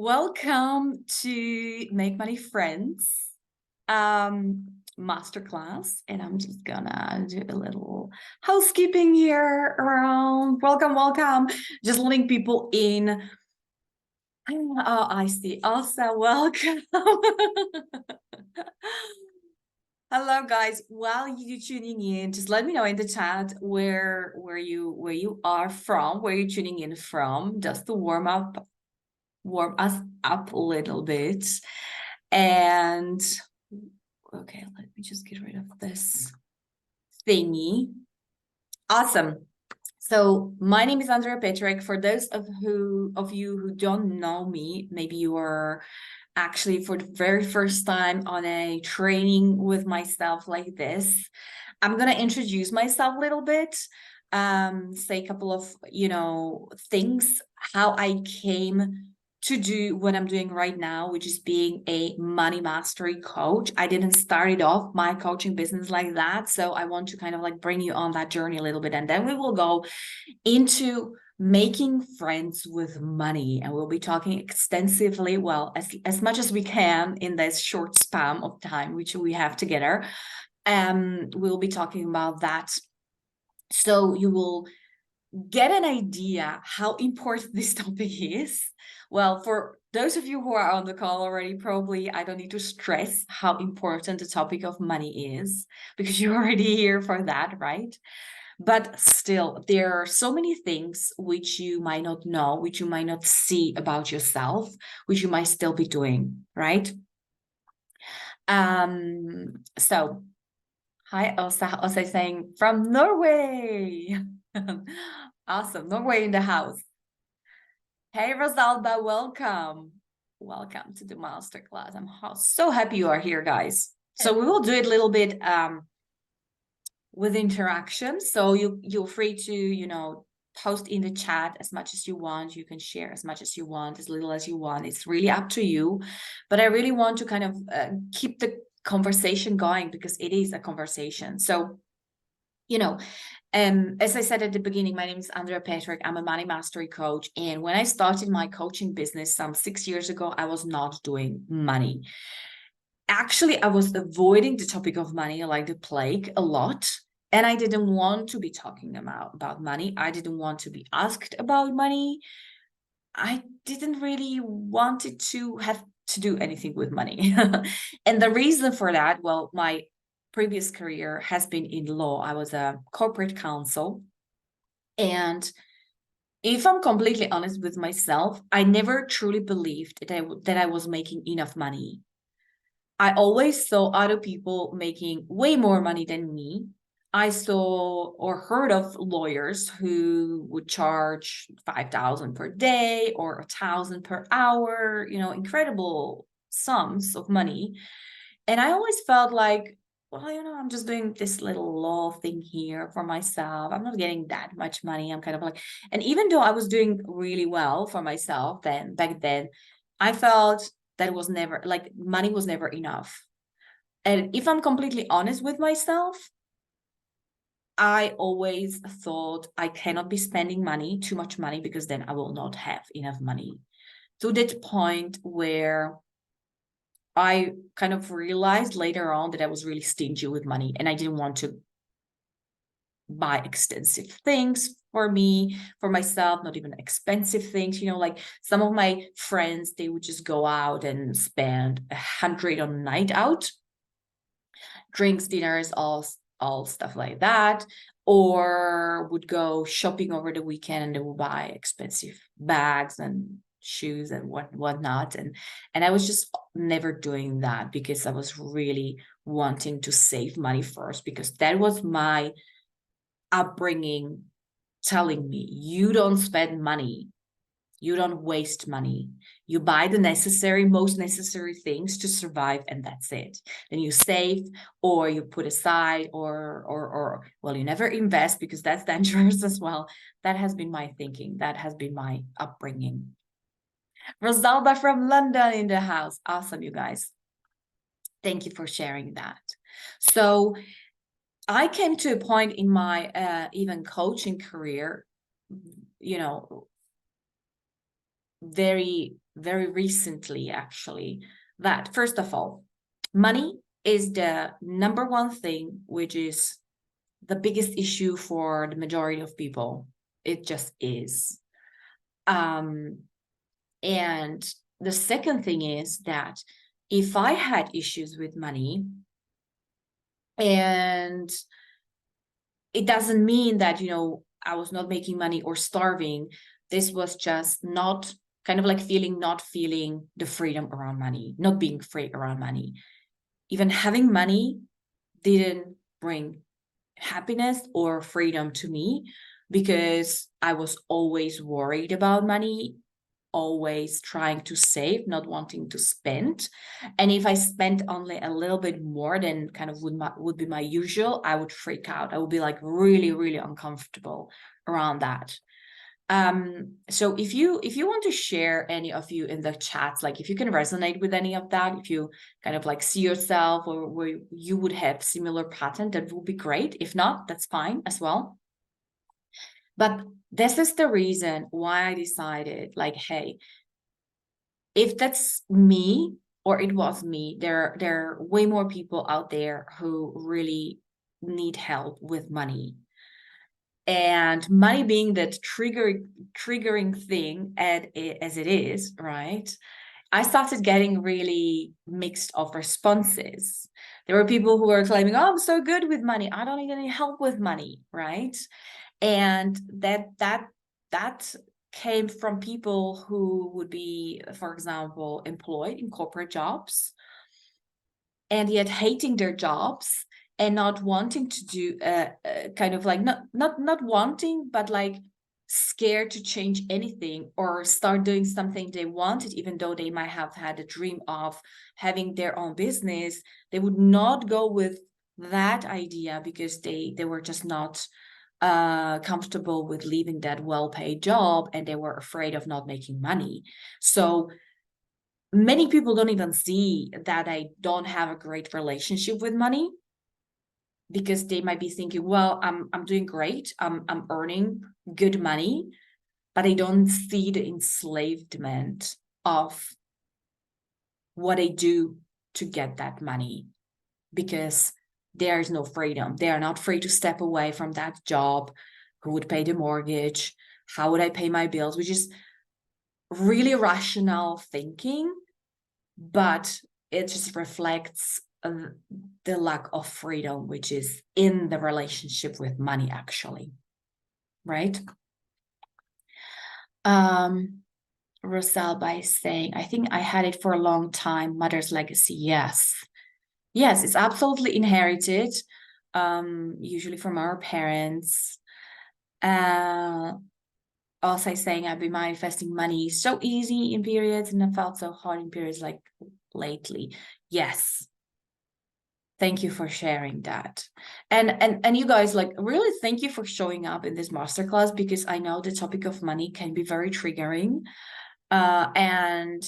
Welcome to Make Money Friends Masterclass. And I'm just gonna do a little housekeeping here around. Welcome. Just letting people in. Oh, I see. Also, welcome. Hello guys. While you tuning in, just let me know in the chat where you are from, where you're tuning in from, just to warm us up a little bit. And okay, let me just get rid of this thingy. Awesome. So my name is Andrea Petrek. For those of you who don't know me, maybe you are actually for the very first time on a training with myself like this. I'm gonna introduce myself a little bit, say a couple of things, how I came to do what I'm doing right now, which is being a money mastery coach. I didn't start it off my coaching business like that, so I want to kind of like bring you on that journey a little bit, and then we will go into making friends with money, and we'll be talking extensively, well, as much as we can in this short span of time which we have together. We'll be talking about that, so you will get an idea how important this topic is. Well, for those of you who are on the call already, probably I don't need to stress how important the topic of money is, because you're already here for that, right? But still, there are so many things which you might not know, which you might not see about yourself, which you might still be doing, right? So hi, Elsa saying from Norway. Awesome, Norway in the house. Hey, Rosalba, welcome. Welcome to the masterclass. I'm so happy you are here, guys. So we will do it a little bit with interaction. So you're free to, post in the chat as much as you want. You can share as much as you want, as little as you want. It's really up to you. But I really want to kind of keep the conversation going, because it is a conversation. So, as I said at the beginning, my name is Andrea Petrek. I'm a money mastery coach. And when I started my coaching business some 6 years ago, I was not doing money. Actually, I was avoiding the topic of money like the plague a lot. And I didn't want to be talking about money. I didn't want to be asked about money. I didn't really want it to have to do anything with money. And the reason for that, well, my previous career has been in law. I was a corporate counsel. And if I'm completely honest with myself, I never truly believed that I was making enough money. I always saw other people making way more money than me. I saw or heard of lawyers who would charge 5,000 per day or 1,000 per hour, incredible sums of money. And I always felt like, well, I'm just doing this little law thing here for myself. I'm not getting that much money. I'm kind of like, and even though I was doing really well for myself back then, I felt that was never, like, money was never enough. And if I'm completely honest with myself, I always thought I cannot be spending too much money, because then I will not have enough money. To that point where I kind of realized later on that I was really stingy with money, and I didn't want to buy extensive things for myself, not even expensive things. Like some of my friends, they would just go out and spend 100 on a night out, drinks, dinners, all stuff like that, or would go shopping over the weekend and they would buy expensive bags and shoes and whatnot. And I was just never doing that, because I was really wanting to save money first, because that was my upbringing telling me, you don't spend money, you don't waste money, you buy the most necessary things to survive, and that's it. Then you save, or you put aside, or well, you never invest, because that's dangerous as well. That has been my thinking. That has been my upbringing. Rosalba from London in the house. Awesome, you guys. Thank you for sharing that. So I came to a point in my even coaching career, very very recently, actually, that first of all, money is the number one thing, which is the biggest issue for the majority of people. It just is. And the second thing is that if I had issues with money, and it doesn't mean that, I was not making money or starving. This was just not kind of like not feeling the freedom around money, not being free around money. Even having money didn't bring happiness or freedom to me, because I was always worried about money, always trying to save, not wanting to spend. And if I spent only a little bit more than kind of would be my usual, I would freak out. I would be like really, really uncomfortable around that. So if you want to share any of you in the chats, like if you can resonate with any of that, if you kind of like see yourself or where you would have similar pattern, that would be great. If not, that's fine as well. But this is the reason why I decided, like, hey, if that's me, or it was me, there are way more people out there who really need help with money. And money being that triggering thing as it is, right? I started getting really mixed of responses. There were people who were claiming, oh, I'm so good with money, I don't need any help with money, right? And that came from people who would be, for example, employed in corporate jobs, and yet hating their jobs and not wanting to do kind of like not wanting, but like scared to change anything or start doing something they wanted, even though they might have had a dream of having their own business. They would not go with that idea because they were just not comfortable with leaving that well-paid job, and they were afraid of not making money. So many people don't even see that I don't have a great relationship with money, because they might be thinking, well, I'm doing great, I'm earning good money, but I don't see the enslavement of what I do to get that money, because there is no freedom. They are not free to step away from that job. Who would pay the mortgage? How would I pay my bills? Which is really rational thinking, but it just reflects the lack of freedom, which is in the relationship with money, actually, right? Rosal by saying, I think I had it for a long time, mother's legacy. Yes, it's absolutely inherited, usually from our parents. Also saying, I've been manifesting money so easy in periods and I felt so hard in periods like lately. Yes. Thank you for sharing that. And you guys, like, really thank you for showing up in this masterclass, because I know the topic of money can be very triggering. And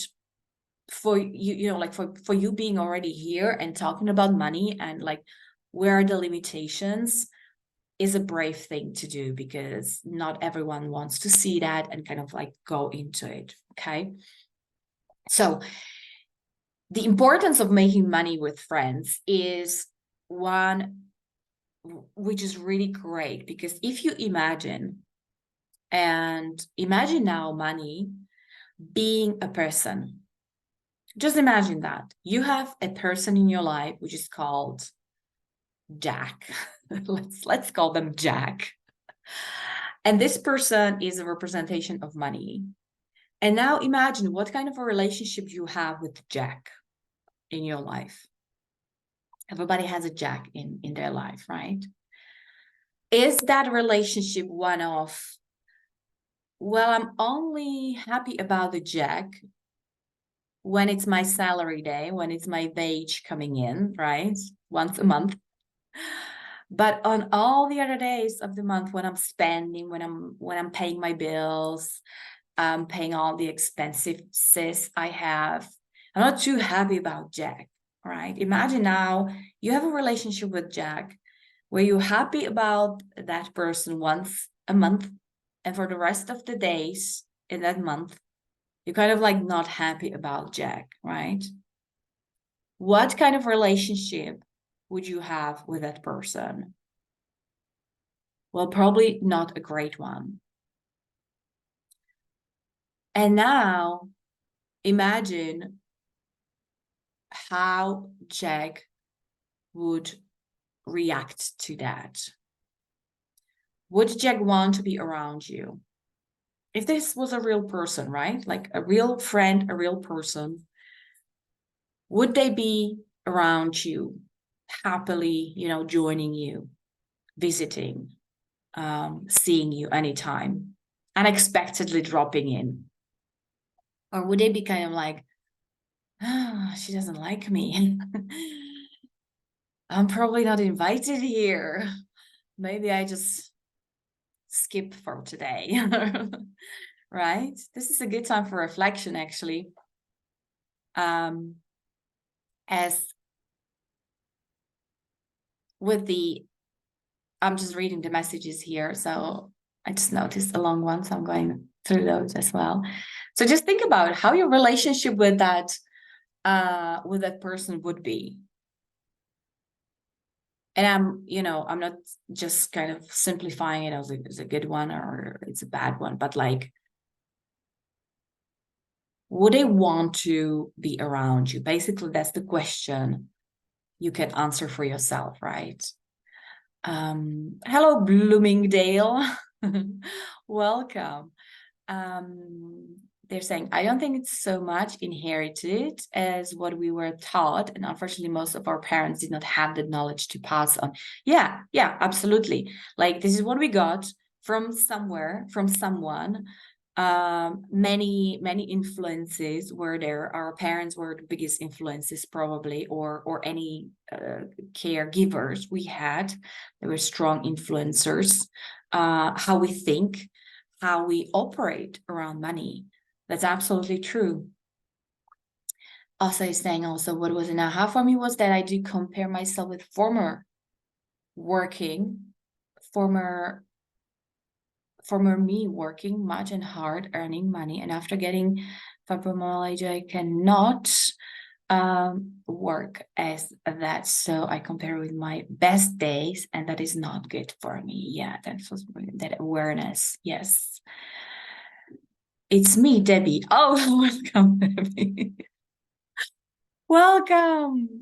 for you, like for you being already here and talking about money and like where are the limitations, is a brave thing to do, because not everyone wants to see that and kind of like go into it. Okay. So the importance of making money with friends is one which is really great, because if you imagine now money being a person, just imagine that you have a person in your life which is called Jack. let's call them Jack. And this person is a representation of money. And now imagine what kind of a relationship you have with Jack in your life. Everybody has a Jack in their life, right? Is that relationship one of, well, I'm only happy about the Jack when it's my salary day, when it's my wage coming in, right? Once a month. But on all the other days of the month, when I'm spending, when I'm paying my bills, paying all the expenses I have, I'm not too happy about Jack, right? Imagine now you have a relationship with Jack where you're happy about that person once a month, and for the rest of the days in that month, You're kind of like not happy about Jack, right? What kind of relationship would you have with that person? Well, probably not a great one. And now imagine how Jack would react to that. Would Jack want to be around you? If this was a real person, right? Like a real friend, a real person, would they be around you, happily, joining you, visiting, seeing you anytime, unexpectedly dropping in? Or would they be kind of like, oh, she doesn't like me. I'm probably not invited here. Maybe I just skip for today. Right? This is a good time for reflection, actually. As with I'm just reading the messages here, so I just noticed a long one, so I'm going through those as well. So just think about how your relationship with that person would be. And I'm not just kind of simplifying it as a good one or it's a bad one, but like, would they want to be around you? Basically, that's the question you can answer for yourself, right? Hello, Bloomingdale. Welcome. They're saying, I don't think it's so much inherited as what we were taught. And unfortunately, most of our parents did not have the knowledge to pass on. Yeah, absolutely. Like, this is what we got from somewhere, from someone. Many influences were there. Our parents were the biggest influences, probably, or any caregivers we had. They were strong influencers. How we think, how we operate around money. That's absolutely true. Also, he's saying also what was an aha for me was that I do compare myself with former me working much and hard, earning money. And after getting fibromyalgia, I cannot work as that. So I compare with my best days, and that is not good for me. Yeah, that awareness. Yes. It's me, Debbie. Oh, welcome, Debbie. Welcome,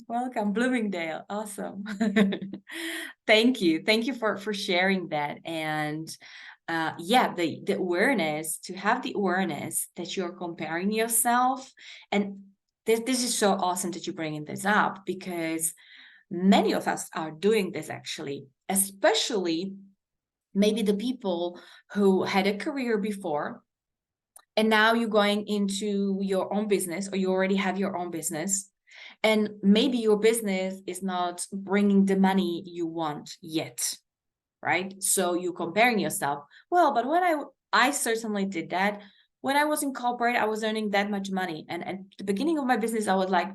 Bloomingdale. Awesome. Thank you for sharing that. And the awareness, to have the awareness that you're comparing yourself. And this is so awesome that you're bringing this up, because many of us are doing this, actually, especially maybe the people who had a career before, and now you're going into your own business, or you already have your own business, and maybe your business is not bringing the money you want yet, right? So you're comparing yourself. Well, but when I certainly did that. When I was in corporate, I was earning that much money, and at the beginning of my business, I was like,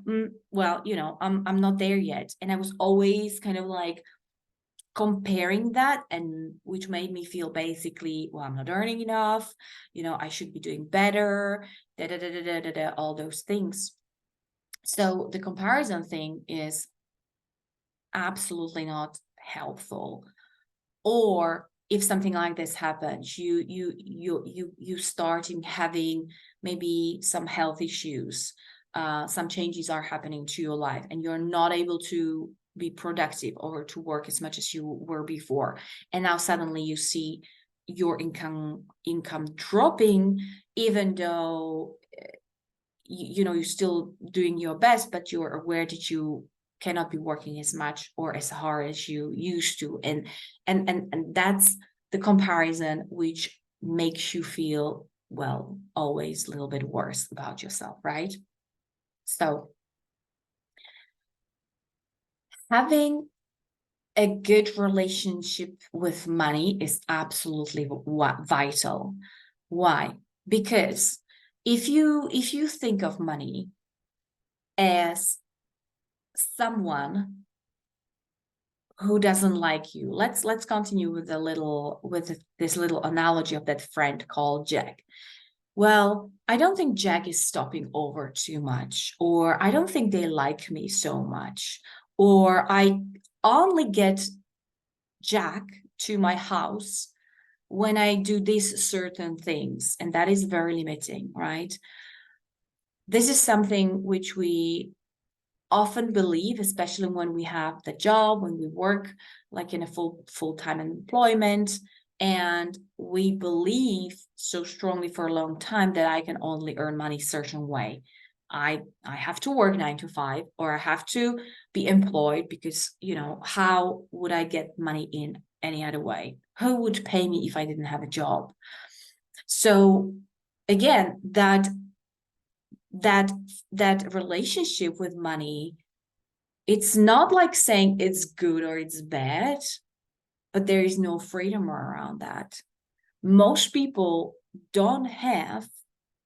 well, I'm not there yet, and I was always kind of like comparing that, and which made me feel basically, well, I'm not earning enough, I should be doing better, all those things. So the comparison thing is absolutely not helpful. Or if something like this happens, you starting having maybe some health issues, some changes are happening to your life, and you're not able to be productive or to work as much as you were before, and now suddenly you see your income dropping, even though you're still doing your best, but you're aware that you cannot be working as much or as hard as you used to, and that's the comparison, which makes you feel, well, always a little bit worse about yourself, right? So having a good relationship with money is absolutely vital. Why? Because if you think of money as someone who doesn't like you, let's continue with this little analogy of that friend called Jack. well, I don't think Jack is stopping over too much, or I don't think they like me so much, or I only get Jack to my house when I do these certain things, and that is very limiting, right? This is something which we often believe, especially when we have the job, when we work like in a full-time employment, and we believe so strongly for a long time that I can only earn money a certain way. I have to work 9 to 5, or I have to be employed, because how would I get money in any other way? Who would pay me if I didn't have a job? So again, that that relationship with money, it's not like saying it's good or it's bad, but there is no freedom around that. Most people don't have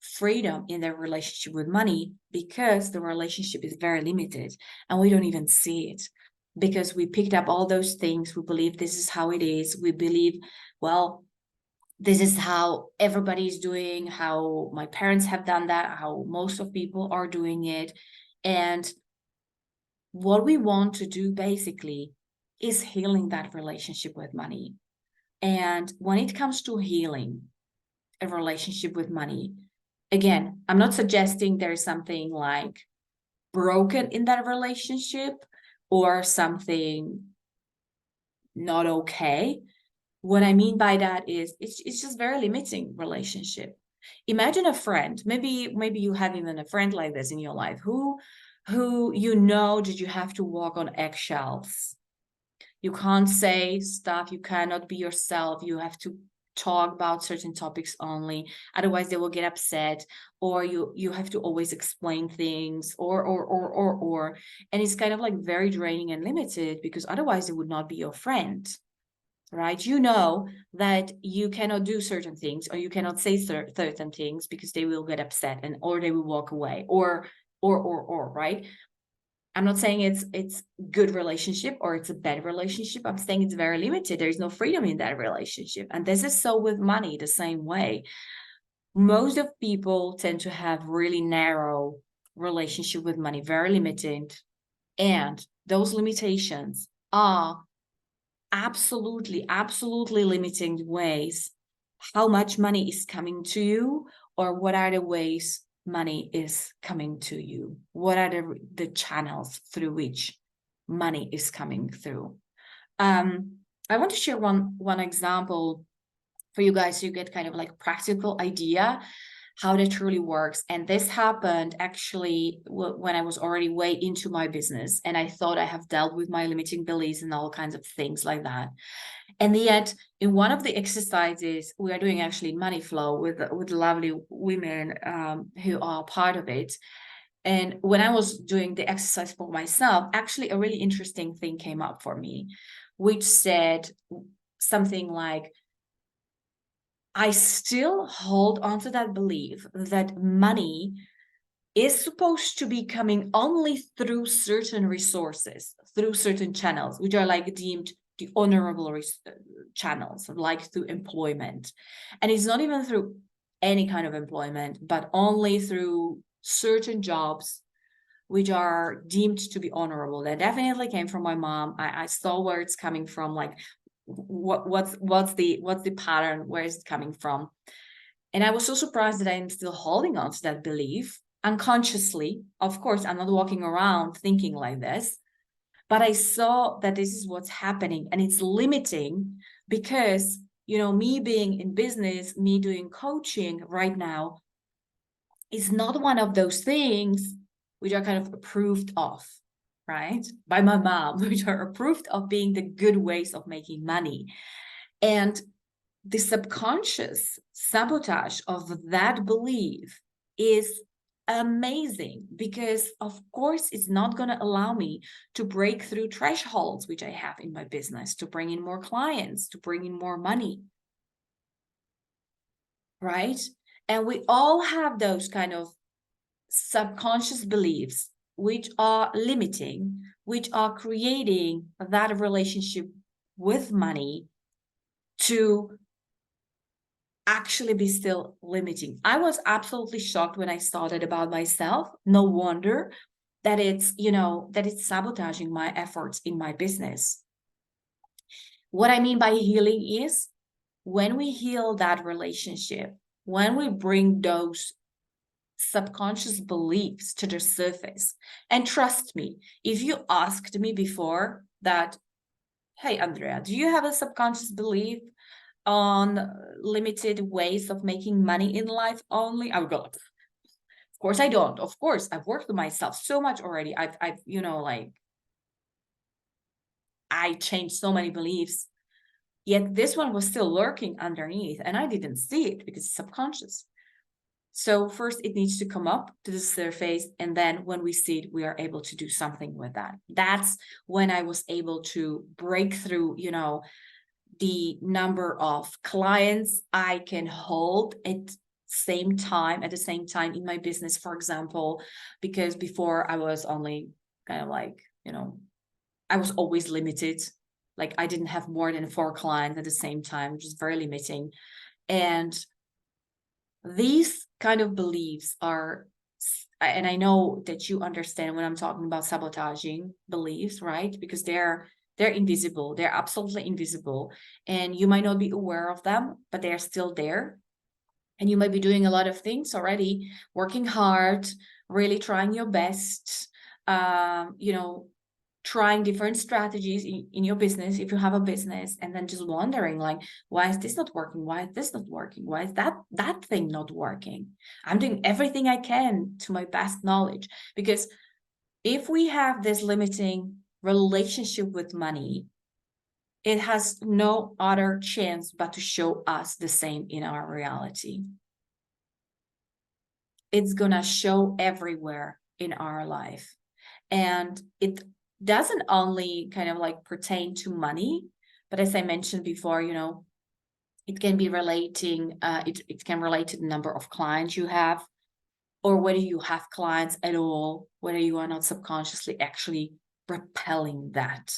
freedom in their relationship with money because the relationship is very limited, and we don't even see it because we picked up all those things. We believe this is how it is. We believe, well, this is how everybody is doing, how my parents have done that, how most of people are doing it. And what we want to do basically is healing that relationship with money. And when it comes to healing a relationship with money, again, I'm not suggesting there's something like broken in that relationship or something not okay. What I mean by that is it's just very limiting relationship. Imagine a friend, maybe you have even a friend like this in your life who that you have to walk on eggshells. You can't say stuff, you cannot be yourself, you have to talk about certain topics only, otherwise they will get upset, or you have to always explain things, or and it's kind of like very draining and limited, because otherwise it would not be your friend, right? You know that you cannot do certain things, or you cannot say certain things because they will get upset, and or they will walk away, or right? I'm not saying it's good relationship or it's a bad relationship. I'm saying it's very limited. There's no freedom in that relationship. And this is so with money the same way. Most of people tend to have really narrow relationship with money, very limited. And those limitations are absolutely limiting ways how much money is coming to you, or what are the ways money is coming to you, what are the channels through which money is coming through. I want to share one example for you guys, so you get kind of like practical idea how that truly works. And this happened actually when I was already way into my business, and I thought I have dealt with my limiting beliefs and all kinds of things like that. And yet, in one of the exercises we are doing, actually money flow with lovely women who are part of it. And when I was doing the exercise for myself, actually a really interesting thing came up for me, which said something like, I still hold on to that belief that money is supposed to be coming only through certain resources, through certain channels, which are like deemed the honorable channels, like through employment. And it's not even through any kind of employment, but only through certain jobs which are deemed to be honorable. That definitely came from my mom. I saw where it's coming from, like what's the pattern, where is it coming from? And I was so surprised that I'm still holding on to that belief unconsciously. Of course, I'm not walking around thinking like this, but I saw that this is what's happening, and it's limiting because, me being in business, me doing coaching right now is not one of those things which are kind of approved of, right, by my mom, which are approved of being the good ways of making money. And the subconscious sabotage of that belief is amazing, because of course it's not going to allow me to break through thresholds which I have in my business, to bring in more clients, to bring in more money, right? And we all have those kind of subconscious beliefs which are limiting, which are creating that relationship with money to actually be still limiting. I was absolutely shocked when I started about myself. No wonder that it's, that it's sabotaging my efforts in my business. What I mean by healing is when we heal that relationship, when we bring those subconscious beliefs to the surface. And trust me, if you asked me before that, hey, Andrea, do you have a subconscious belief on limited ways of making money in life only? I would go, of course I don't. Of course, I've worked with myself so much already. I've like, I changed so many beliefs. Yet this one was still lurking underneath and I didn't see it because it's subconscious. So first it needs to come up to the surface. And then when we see it, we are able to do something with that. That's when I was able to break through, the number of clients I can hold at the same time in my business, for example, because before I was only kind of like, I was always limited. Like I didn't have more than 4 clients at the same time, which is very limiting. And these kind of beliefs are, and I know that you understand when I'm talking about sabotaging beliefs, right? Because they're invisible. They're absolutely invisible. And you might not be aware of them, but they're still there. And you might be doing a lot of things already, working hard, really trying your best, trying different strategies in your business, if you have a business, and then just wondering like, why is this not working? Why is this not working? Why is that thing not working? I'm doing everything I can to my best knowledge. Because if we have this limiting relationship with money, it has no other chance but to show us the same in our reality. It's gonna show everywhere in our life. And it doesn't only kind of like pertain to money, but as I mentioned before, it can be relating, it can relate to the number of clients you have, or whether you have clients at all, whether you are not subconsciously actually repelling that.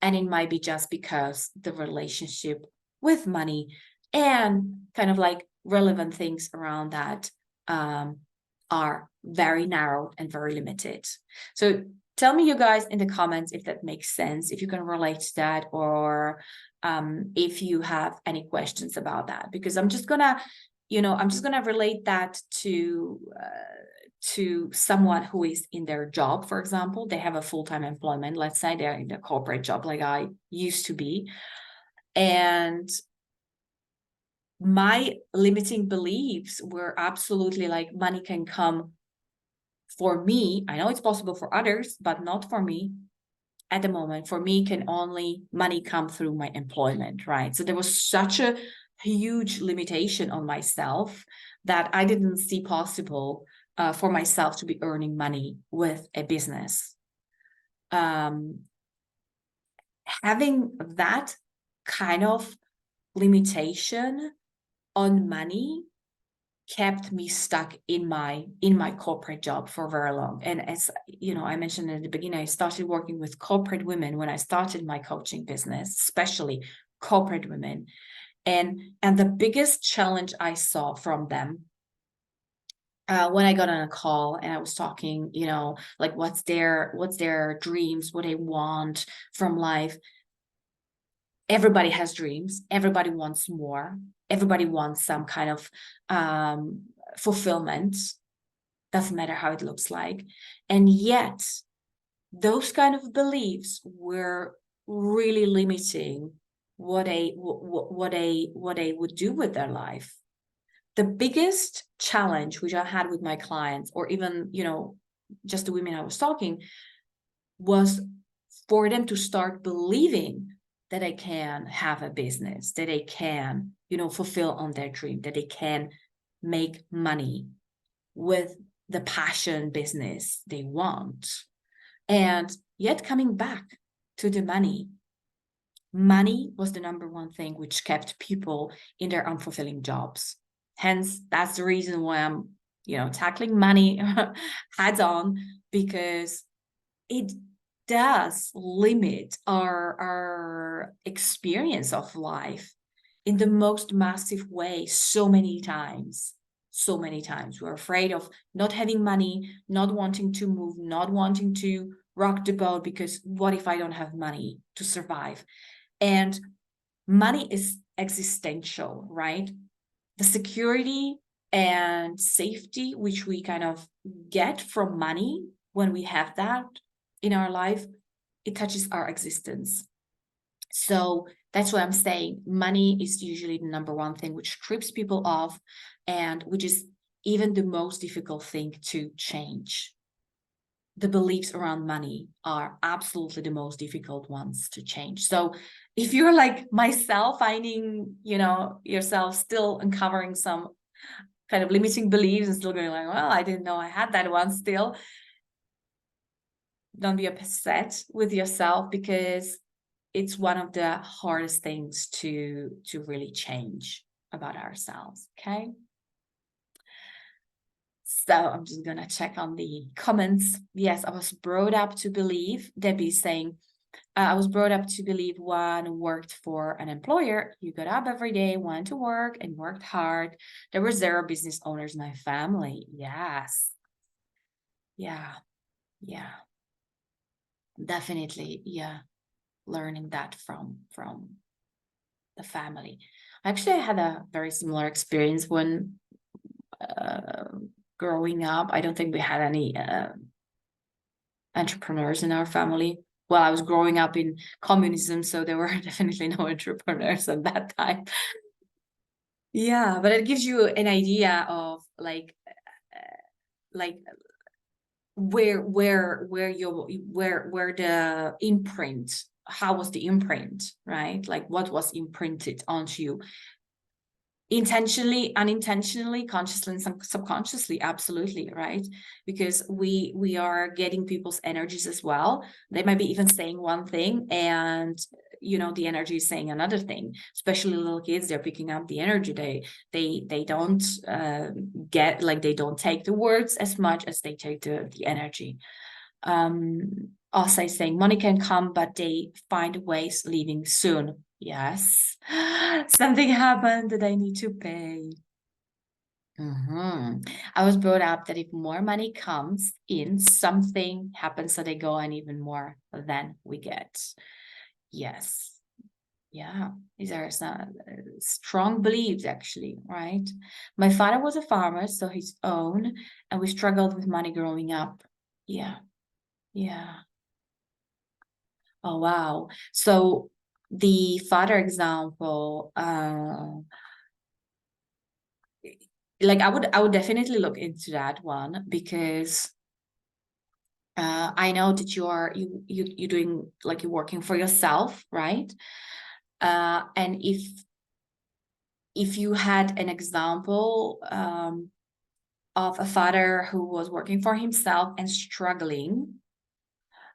And it might be just because the relationship with money and kind of like relevant things around that are very narrow and very limited. So tell me, you guys, in the comments if that makes sense, if you can relate to that, or if you have any questions about that, because I'm just gonna relate that to someone who is in their job. For example, they have a full-time employment. Let's say they're in a corporate job like I used to be. And my limiting beliefs were absolutely like, money can come for me. I know it's possible for others, but not for me at the moment. For me, can only money come through my employment, right? So there was such a huge limitation on myself that I didn't see possible for myself to be earning money with a business. Having that kind of limitation on money kept me stuck in my corporate job for very long. And as I mentioned at the beginning, I started working with corporate women when I started my coaching business, especially corporate women. And the biggest challenge I saw from them, when I got on a call and I was talking, like what's their dreams, what they want from life. Everybody has dreams. Everybody wants more. Everybody wants some kind of fulfillment. Doesn't matter how it looks like. And yet, those kind of beliefs were really limiting what they would do with their life. The biggest challenge which I had with my clients, or even just the women I was talking, was for them to start believing that they can have a business, that they can, fulfill on their dream, that they can make money with the passion business they want. And yet coming back to the money was the number one thing which kept people in their unfulfilling jobs. Hence, that's the reason why I'm, tackling money heads on, because it does limit our experience of life. in the most massive way so many times. So many times. We're afraid of not having money, not wanting to move, not wanting to rock the boat, because what if I don't have money to survive? And money is existential, right? The security and safety which we kind of get from money when we have that in our life, it touches our existence. So that's why I'm saying money is usually the number one thing which trips people off, and which is even the most difficult thing to change. The beliefs around money are absolutely the most difficult ones to change. So if you're like myself, finding, yourself still uncovering some kind of limiting beliefs and still going like, well, I didn't know I had that one still, don't be upset with yourself, because it's one of the hardest things to really change about ourselves. Okay. So I'm just going to check on the comments. Yes, I was brought up to believe, Debbie's saying, I was brought up to believe one worked for an employer. You got up every day, went to work and worked hard. There were 0 business owners in my family. Yes. Yeah. Yeah. Definitely. Yeah. Learning that from the family. Actually, I had a very similar experience when growing up. I don't think we had any entrepreneurs in our family. Well, I was growing up in communism, so there were definitely no entrepreneurs at that time. Yeah, but it gives you an idea of like where the imprint, how was the imprint, right? Like what was imprinted onto you, intentionally, unintentionally, consciously, and subconsciously. Absolutely, right? Because we are getting people's energies as well. They might be even saying one thing, and the energy is saying another thing. Especially little kids, they're picking up the energy. They don't get, like, they don't take the words as much as they take the energy. Also saying money can come, but they find ways leaving soon. Yes. Something happened that I need to pay. I was brought up that if more money comes in, something happens, so they go and even more than we get. Yes. Yeah, these are some strong beliefs, actually, right? My father was a farmer, so his own, and we struggled with money growing up. Yeah. Yeah. Oh, wow. So the father example, like I would definitely look into that one, because I know that you're doing, like, you're working for yourself, right? And if you had an example of a father who was working for himself and struggling,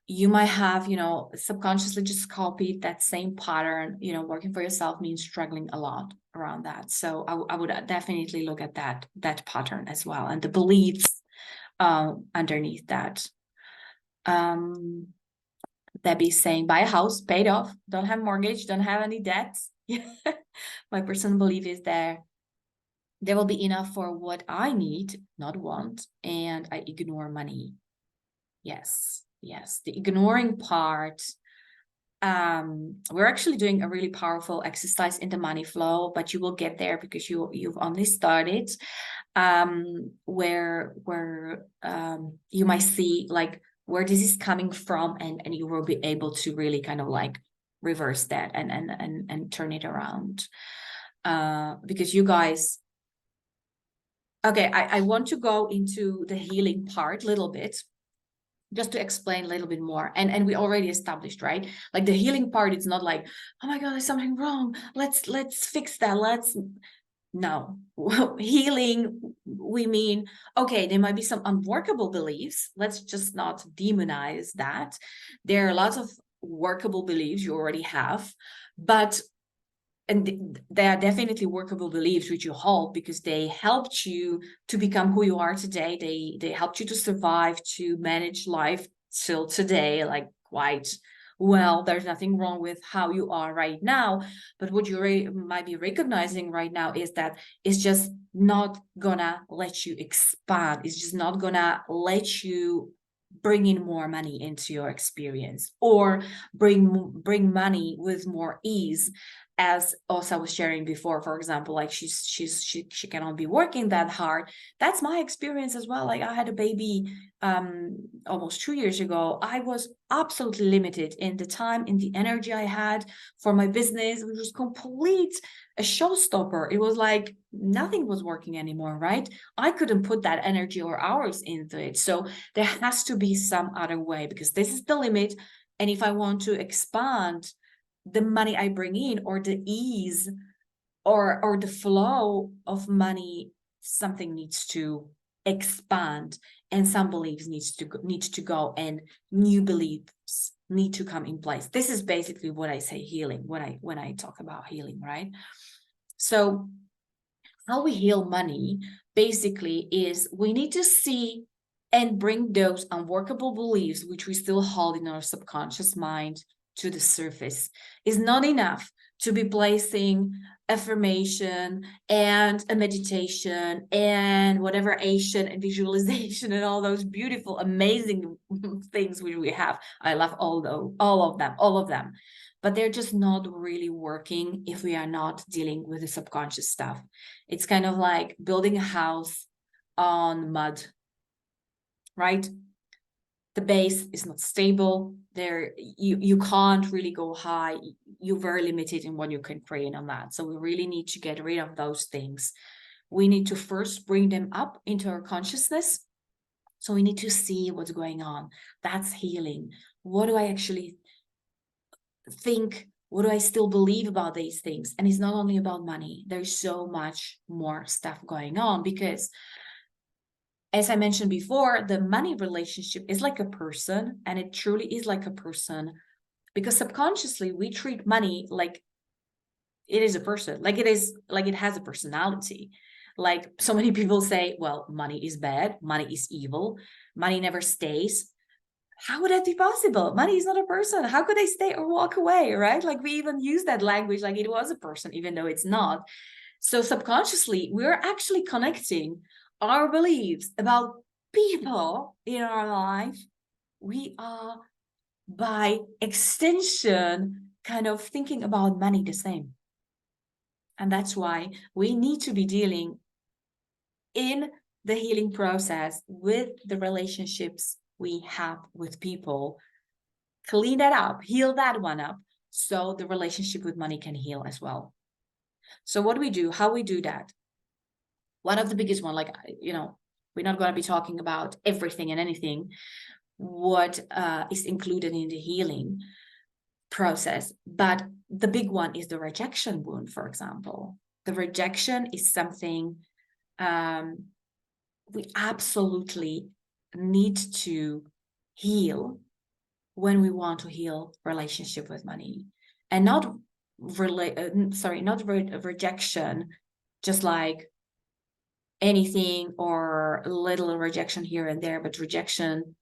you might have, subconsciously just copied that same pattern. Working for yourself means struggling a lot around that. So I would definitely look at that pattern as well, and the beliefs underneath that. Debbie's saying, buy a house, paid off, don't have mortgage, don't have any debts. My personal belief is there will be enough for what I need, not want, and I ignore money. Yes. The ignoring part. We're actually doing a really powerful exercise in the money flow, but you will get there because you've only started. Where you might see, like, where this is coming from, and you will be able to really kind of like reverse that and turn it around. Because you guys, okay, I want to go into the healing part a little bit, just to explain a little bit more. And we already established, right? Like, the healing part, it's not like, oh my God, there's something wrong, let's fix that. No. Healing, we mean, okay, there might be some unworkable beliefs. Let's just not demonize that. There are lots of workable beliefs you already have, and they are definitely workable beliefs which you hold, because they helped you to become who you are today. They helped you to survive, to manage life till today, like, quite well, there's nothing wrong with how you are right now. But what you might be recognizing right now is that it's just not gonna let you expand. It's just not gonna let you bring in more money into your experience, or bring money with more ease. As also I was sharing before, for example, like she cannot be working that hard. That's my experience as well. Like I had a baby almost 2 years ago. I was absolutely limited in the time, in the energy I had for my business, which was complete a showstopper. It was like nothing was working anymore, right? I couldn't put that energy or hours into it. So there has to be some other way, because this is the limit. And if I want to expand the money I bring in, or the ease or the flow of money, something needs to expand, and some beliefs needs to go, and new beliefs need to come in place. This is basically what I say healing when I talk about healing, right? So how we heal money basically is we need to see and bring those unworkable beliefs which we still hold in our subconscious mind to the surface. It's not enough to be placing affirmation and a meditation and whatever Asian and visualization and all those beautiful, amazing things which we have. I love all of them. But they're just not really working if we are not dealing with the subconscious stuff. It's kind of like building a house on mud, right? The base is not stable. There, you can't really go high. You're very limited in what you can create on that. So we really need to get rid of those things. We need to first bring them up into our consciousness. So we need to see what's going on. That's healing. What do I actually think? What do I still believe about these things? And it's not only about money. There's so much more stuff going on, because as I mentioned before, the money relationship is like a person, and it truly is like a person, because subconsciously we treat money like it is a person, like it has a personality. Like so many people say, well, money is bad, money is evil, money never stays. How would that be possible? Money is not a person. How could they stay or walk away, right? Like we even use that language like it was a person, even though it's not. So subconsciously, we're actually connecting our beliefs about people in our life. We are, by extension, kind of thinking about money the same. And that's why we need to be dealing in the healing process with the relationships we have with people. Clean that up, heal that one up, so the relationship with money can heal as well. So what do we do? How we do that? One of the biggest one, like, we're not going to be talking about everything and anything what is included in the healing process, but the big one is the rejection wound. For example, the rejection is something we absolutely need to heal when we want to heal relationship with money. And not rejection just like anything or little rejection here and there, but rejection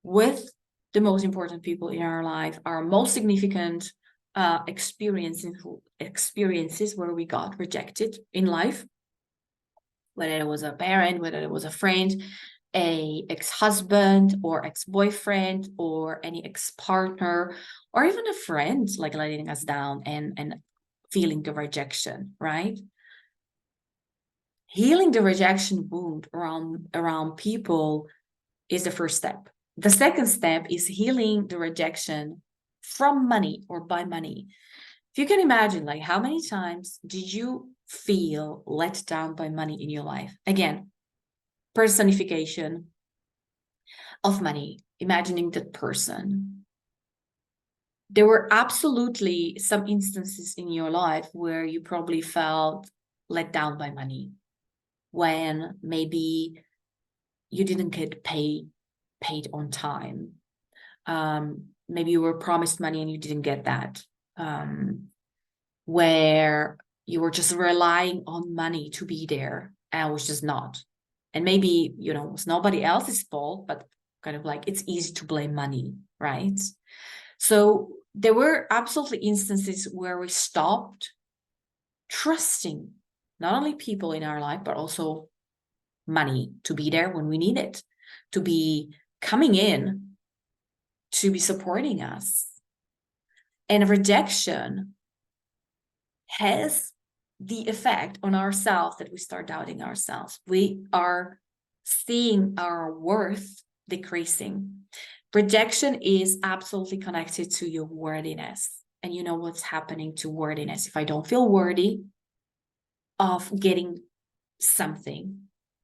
with the most important people in our life, our most significant experiences where we got rejected in life, whether it was a parent, whether it was a friend, a ex-husband or ex-boyfriend, or any ex-partner, or even a friend like letting us down and feeling the rejection, right? Healing the rejection wound around people is the first step. The second step is healing the rejection from money or by money. If you can imagine, like, how many times did you feel let down by money in your life? Again, personification of money, imagining that person. There were absolutely some instances in your life where you probably felt let down by money, when maybe you didn't get paid on time. Maybe you were promised money and you didn't get that. Where you were just relying on money to be there, and it was just not. And maybe, it's nobody else's fault, but kind of like it's easy to blame money, right? So there were absolutely instances where we stopped trusting not only people in our life, but also money to be there when we need it, to be coming in, to be supporting us. And rejection has the effect on ourselves that we start doubting ourselves. We are seeing our worth decreasing. Rejection is absolutely connected to your worthiness. And you know what's happening to worthiness. If I don't feel worthy of getting something,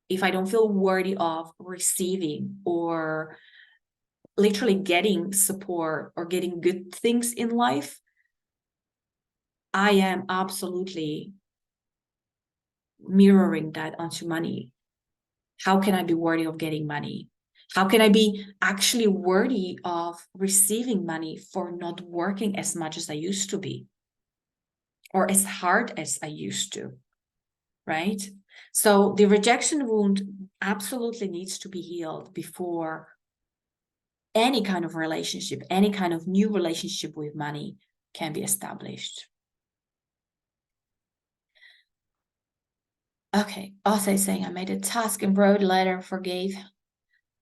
if I don't feel worthy of receiving or literally getting support or getting good things in life, I am absolutely mirroring that onto money. How can I be worthy of getting money? How can I be actually worthy of receiving money for not working as much as I used to be or as hard as I used to, right? So the rejection wound absolutely needs to be healed before any kind of relationship, any kind of new relationship with money can be established. Okay, also is saying I made a task and wrote a letter, forgave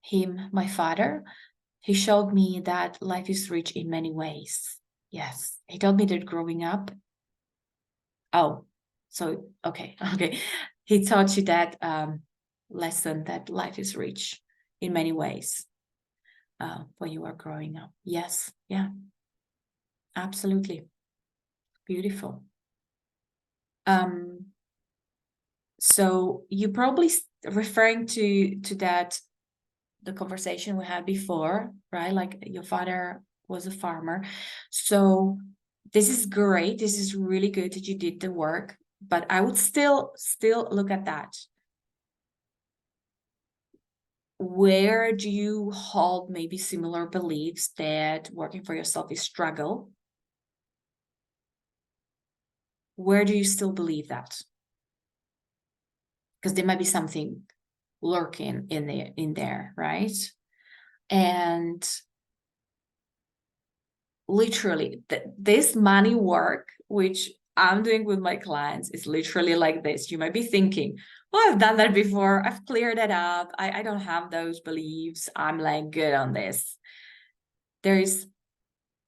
him, my father. He showed me that life is rich in many ways. Yes, he told me that growing up. Oh, so okay, okay. He taught you that lesson that life is rich in many ways when you were growing up. Yes, yeah, absolutely. Beautiful. So you probably referring to that the conversation we had before, right? Like your father was a farmer. So this is great. This is really good that you did the work, but I would still look at that. Where do you hold maybe similar beliefs that working for yourself is struggle? Where do you still believe that? Because there might be something lurking in there, right? And literally this money work, which I'm doing with my clients, is literally like this. You might be thinking, oh, I've done that before. I've cleared it up. I don't have those beliefs. I'm like good on this. There is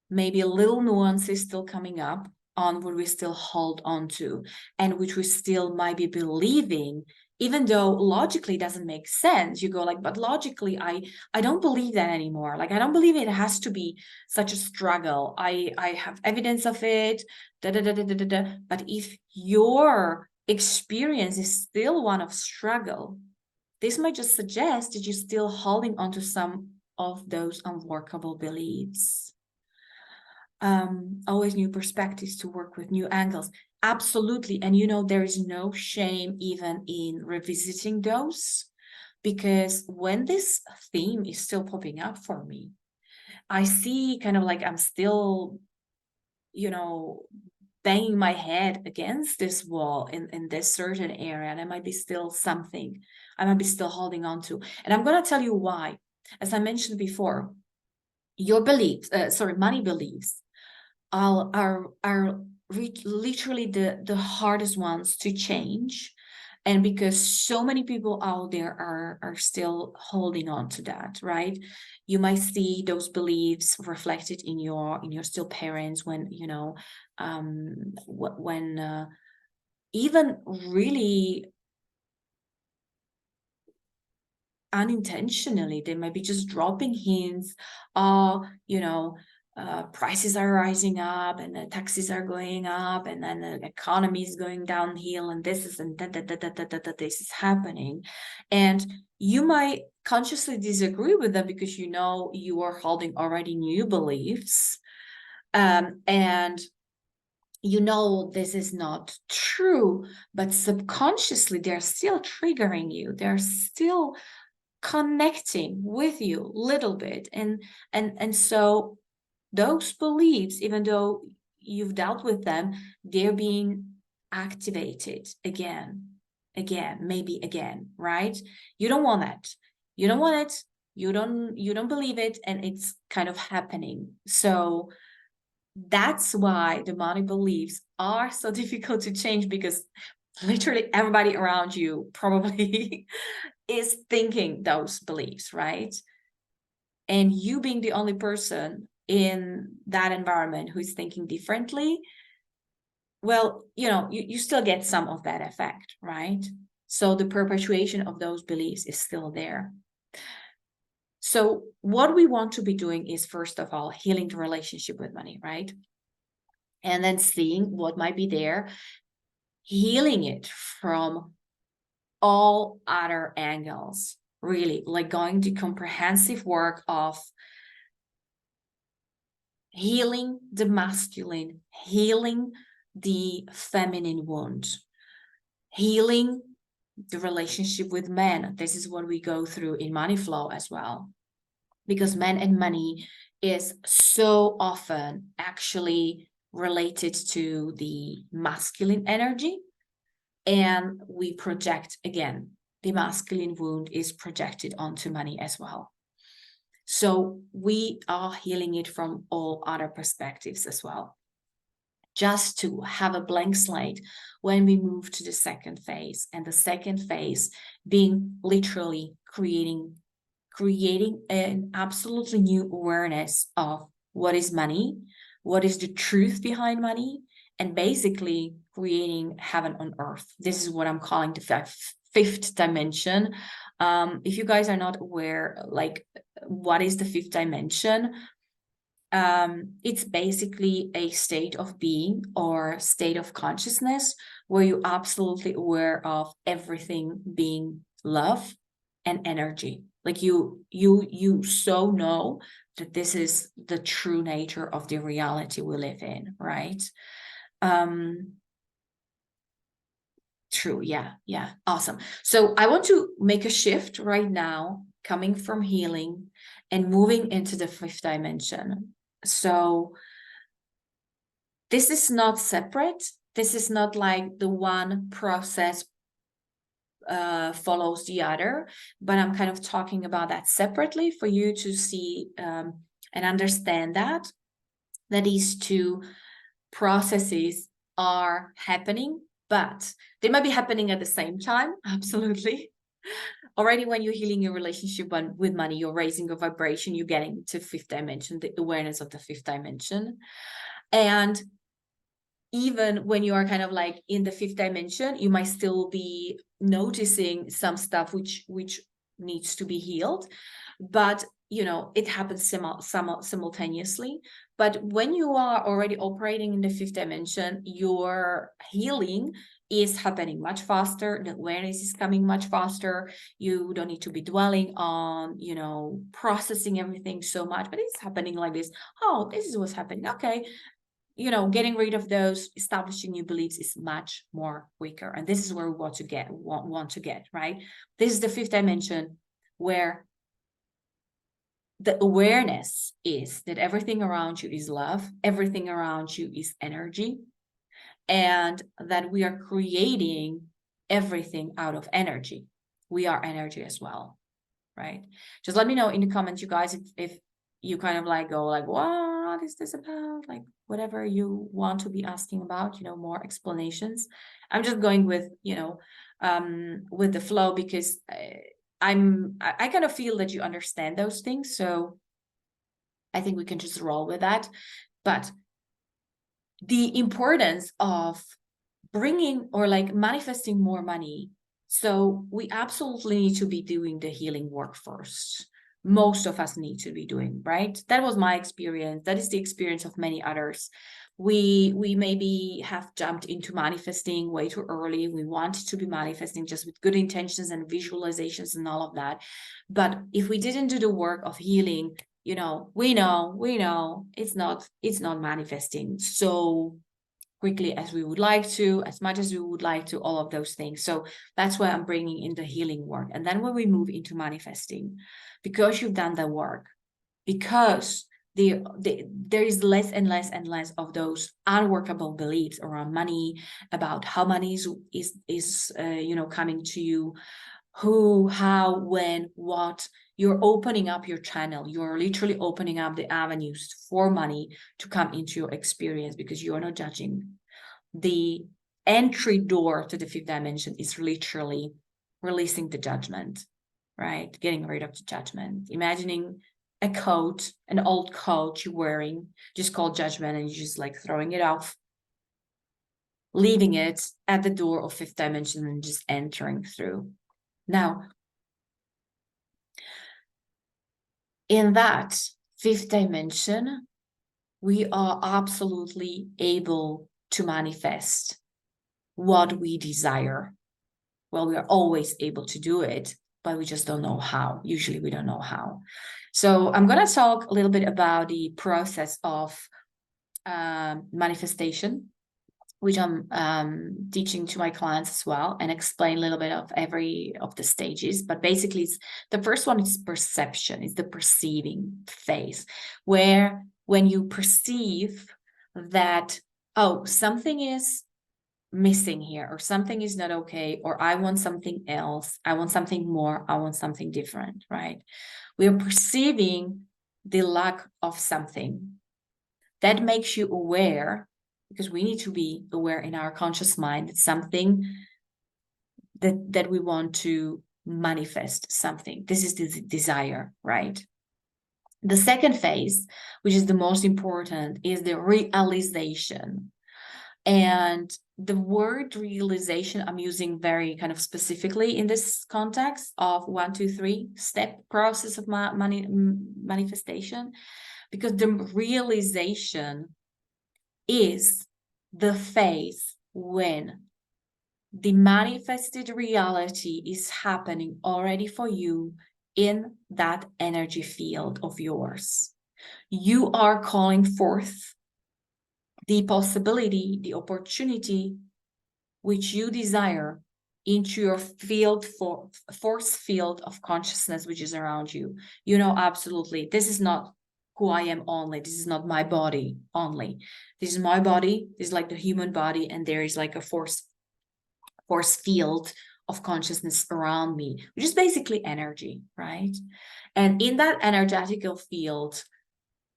maybe a little nuances still coming up on what we still hold on to and which we still might be believing, even though logically it doesn't make sense. You go like, but logically I don't believe that anymore. Like I don't believe it has to be such a struggle. I have evidence of it, da, da, da, da, da, da, da. But if your experience is still one of struggle, this might just suggest that you're still holding on to some of those unworkable beliefs. Always new perspectives to work with, new angles. Absolutely. And you know, there is no shame even in revisiting those, because when this theme is still popping up for me, I see kind of like I'm still, you know, banging my head against this wall in this certain area, and I might be still something I might be still holding on to. And I'm going to tell you why. As I mentioned before, your beliefs, money beliefs are literally the hardest ones to change, and because so many people out there are still holding on to that, right? You might see those beliefs reflected in your still parents when you know when even really unintentionally they might be just dropping hints, you know, prices are rising up and the taxes are going up and then the economy is going downhill and this is and that this is happening, and you might consciously disagree with them because you know you are holding already new beliefs, and you know this is not true, but subconsciously they're still triggering you, they're still connecting with you a little bit, and so those beliefs, even though you've dealt with them, they're being activated again, maybe again, right? You don't want it. You don't want it. you don't believe it, and it's kind of happening. So that's why the money beliefs are so difficult to change, because literally everybody around you probably is thinking those beliefs, right? And you being the only person in that environment who is thinking differently, well, you still get some of that effect, right? So the perpetuation of those beliefs is still there. So what we want to be doing is, first of all, healing the relationship with money, right? And then seeing what might be there, healing it from all other angles, really, like going to comprehensive work of healing the masculine, healing the feminine wound, healing the relationship with men. This is what we go through in Money Flow as well, because men and money is so often actually related to the masculine energy, and we project, again, the masculine wound is projected onto money as well. So we are healing it from all other perspectives as well, just to have a blank slate when we move to the second phase. And the second phase being literally creating an absolutely new awareness of what is money, what is the truth behind money, and basically creating heaven on earth. This is what I'm calling the fifth dimension. If you guys are not aware, like, what is the fifth dimension? It's basically a state of being or state of consciousness where you're absolutely aware of everything being love and energy. Like you so know that this is the true nature of the reality we live in, right? True. Yeah. Awesome. So I want to make a shift right now, coming from healing and moving into the fifth dimension. So this is not separate. This is not like the one process follows the other, but I'm kind of talking about that separately for you to see and understand that these two processes are happening, but they might be happening at the same time. Absolutely. Already when you're healing your relationship with money, you're raising your vibration, you're getting to fifth dimension, the awareness of the fifth dimension. And even when you are kind of like in the fifth dimension, you might still be noticing some stuff which needs to be healed, but it happens simultaneously. But when you are already operating in the fifth dimension, your healing is happening much faster. The awareness is coming much faster. You don't need to be dwelling on, processing everything so much, but it's happening like this. Oh, this is what's happening. Okay. Getting rid of those, establishing new beliefs is much more quicker. And this is where we want to get, right? This is the fifth dimension, where the awareness is that everything around you is love, everything around you is energy, and that we are creating everything out of energy. We are energy as well, right? Just let me know in the comments, you guys, if you kind of like go like, what is this about? Like, whatever you want to be asking about, more explanations. I'm just going with, with the flow, because I kind of feel that you understand those things. So I think we can just roll with that. But the importance of bringing or like manifesting more money. So we absolutely need to be doing the healing work first. Most of us need to be doing, right? That was my experience. That is the experience of many others. We maybe have jumped into manifesting way too early. We wanted to be manifesting just with good intentions and visualizations and all of that. But if we didn't do the work of healing, we know it's not manifesting so quickly as we would like to, as much as we would like to, all of those things. So that's why I'm bringing in the healing work. And then when we move into manifesting, because you've done the work, because there is less and less and less of those unworkable beliefs around money, about how money is coming to you, who, how, when, what. You're opening up your channel. You're literally opening up the avenues for money to come into your experience, because you are not judging. The entry door to the fifth dimension is literally releasing the judgment, right? Getting rid of the judgment. Imagining a coat, an old coat you're wearing, just called judgment, and you're just like throwing it off, leaving it at the door of fifth dimension and just entering through. Now, in that fifth dimension, we are absolutely able to manifest what we desire. Well, we are always able to do it, but we just don't know how. Usually we don't know how. So I'm going to talk a little bit about the process of manifestation, which I'm teaching to my clients as well, and explain a little bit of every of the stages. But basically, it's, the first one is perception. It's the perceiving phase, where when you perceive that, oh, something is missing here, or something is not okay, or I want something else, I want something more, I want something different, right? We are perceiving the lack of something. That makes you aware, because we need to be aware in our conscious mind that something that we want to manifest something. This is the desire, right? The second phase, which is the most important, is the realization. And the word realization I'm using very kind of specifically in this context of 1, 2, 3 step process of manifestation, because the realization is the phase when the manifested reality is happening already for you in that energy field of yours. You are calling forth the possibility, the opportunity which you desire into your force field of consciousness, which is around you. You know, absolutely, this is not who I am only. This is not my body only. This is my body. This is like the human body, and there is like a force field of consciousness around me, which is basically energy, right? And in that energetical field,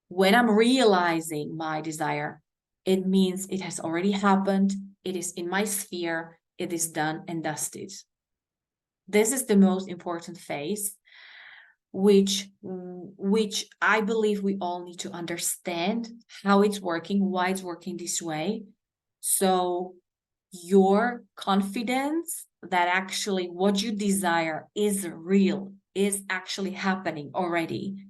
when I'm realizing my desire, it means it has already happened. It is in my sphere. It is done and dusted. This is the most important phase, which I believe we all need to understand how it's working, why it's working this way. So your confidence that actually what you desire is real, is actually happening already.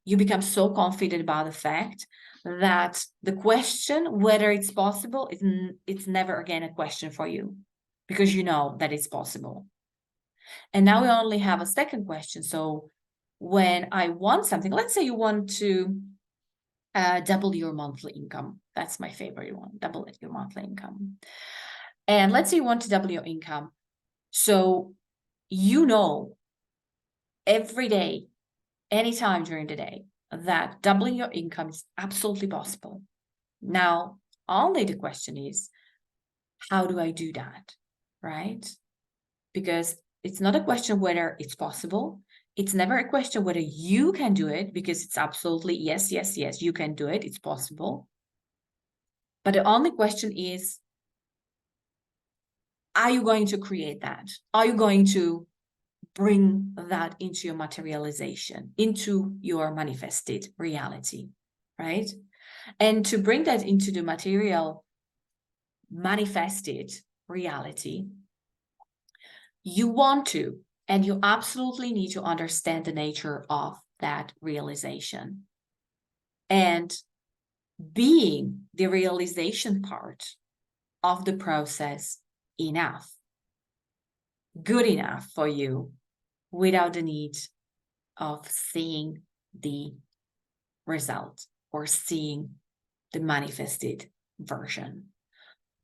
You become so confident about the fact that the question whether it's possible, it's never again a question for you, because you know that it's possible. And now we only have a second question. So when I want something, let's say you want to double your monthly income. That's my favorite one, double your monthly income. And let's say you want to double your income. So you know every day, anytime during the day, that doubling your income is absolutely possible. Now, only the question is, how do I do that, right? Because it's not a question whether it's possible. It's never a question whether you can do it, because it's absolutely yes, yes, yes, you can do it. It's possible. But the only question is, are you going to create that? Are you going to bring that into your materialization, into your manifested reality, right? And to bring that into the material manifested reality, you want to, and you absolutely need to understand the nature of that realization. And being the realization part of the process enough, good enough for you, without the need of seeing the result or seeing the manifested version.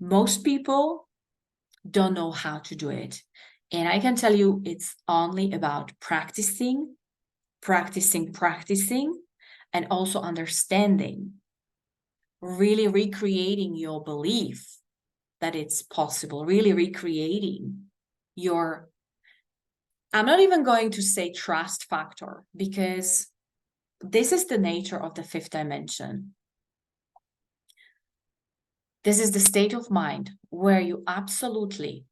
Most people don't know how to do it. And I can tell you, it's only about practicing, and also understanding, really recreating your belief that it's possible, really recreating your I'm not even going to say trust factor, because this is the nature of the fifth dimension. This is the state of mind where you absolutely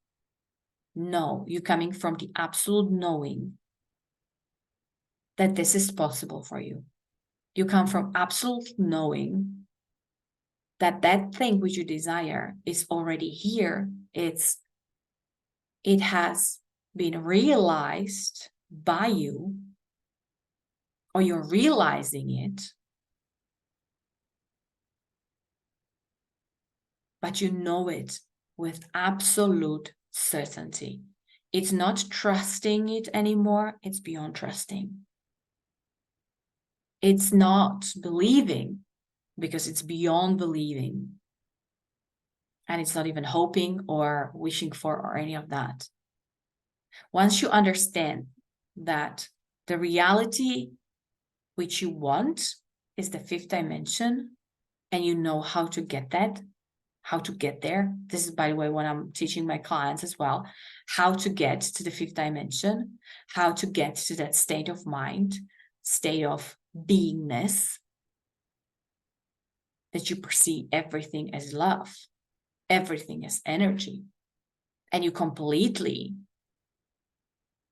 know, you're coming from the absolute knowing that this is possible for you. You come from absolute knowing that that thing which you desire is already here. It has been realized by you, or you're realizing it, but you know it with absolute certainty. It's not trusting it anymore. It's beyond trusting. It's not believing, because it's beyond believing. And it's not even hoping or wishing for or any of that. Once you understand that the reality which you want is the fifth dimension, and you know how to get that, how to get there. This is, by the way, what I'm teaching my clients as well, how to get to the fifth dimension, how to get to that state of mind, state of beingness, that you perceive everything as love, everything as energy, and you completely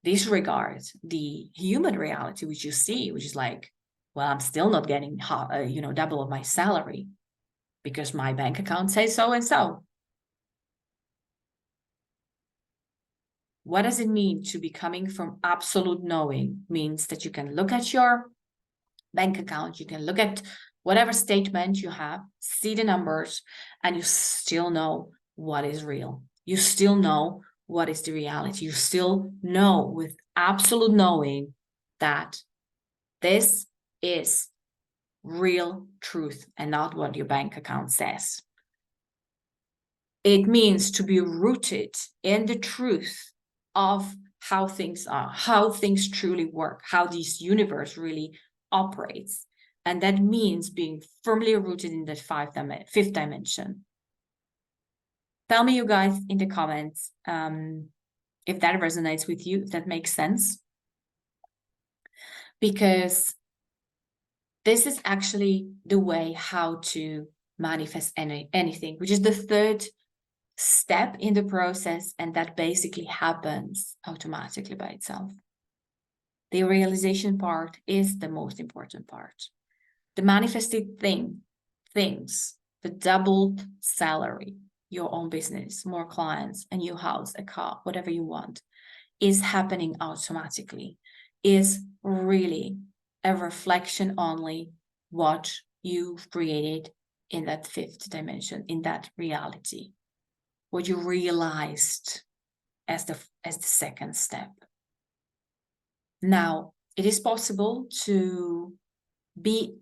disregard the human reality which you see, which is like, well, I'm still not getting double of my salary because my bank account says so and so. What does it mean to be coming from absolute knowing? Means that you can look at your bank account, you can look at whatever statement you have, see the numbers, and you still know what is real. You still know what is the reality. You still know with absolute knowing that this is real truth and not what your bank account says. It means to be rooted in the truth of how things are, how things truly work, how this universe really operates. And that means being firmly rooted in that fifth dimension. Tell me, you guys, in the comments, if that resonates with you, if that makes sense. Because this is actually the way how to manifest anything, which is the third step in the process, and that basically happens automatically by itself. The realization part is the most important part. The manifested things, the doubled salary, your own business, more clients, a new house, a car, whatever you want, is happening automatically, is really a reflection only what you've created in that fifth dimension, in that reality, what you realized as the second step. Now, it is possible to be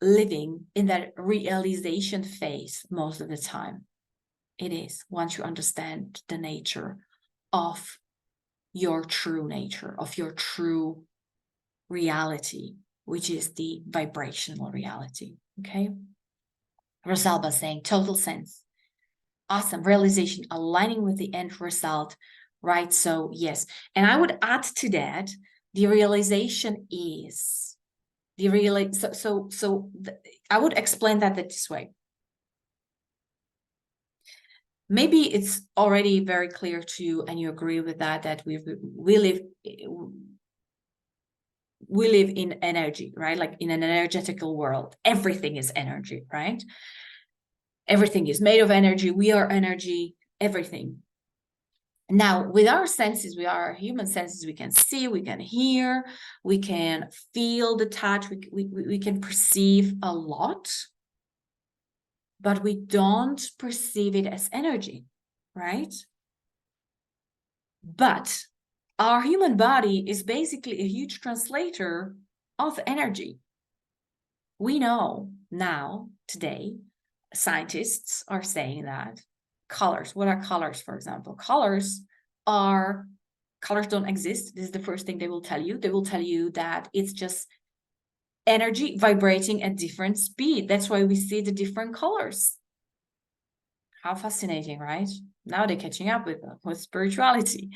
living in that realization phase most of the time. It is, once you understand the nature of your true nature, of your true reality, which is the vibrational reality. Okay. Rosalba saying total sense. Awesome. Realization aligning with the end result, right? So yes. And I would add to that, the realization is I would explain that this way. Maybe it's already very clear to you and you agree with that we live in energy, right? Like in an energetical world, everything is energy, right? Everything is made of energy. We are energy, everything. Now, with our senses, we are human senses, we can see, we can hear, we can feel the touch, we can perceive a lot, but we don't perceive it as energy, right? But our human body is basically a huge translator of energy. We know now, today, scientists are saying that colors, what are colors, for example? Colors don't exist. This is the first thing they will tell you. They will tell you that it's just energy vibrating at different speed. That's why we see the different colors. How fascinating, right? Now they're catching up with spirituality.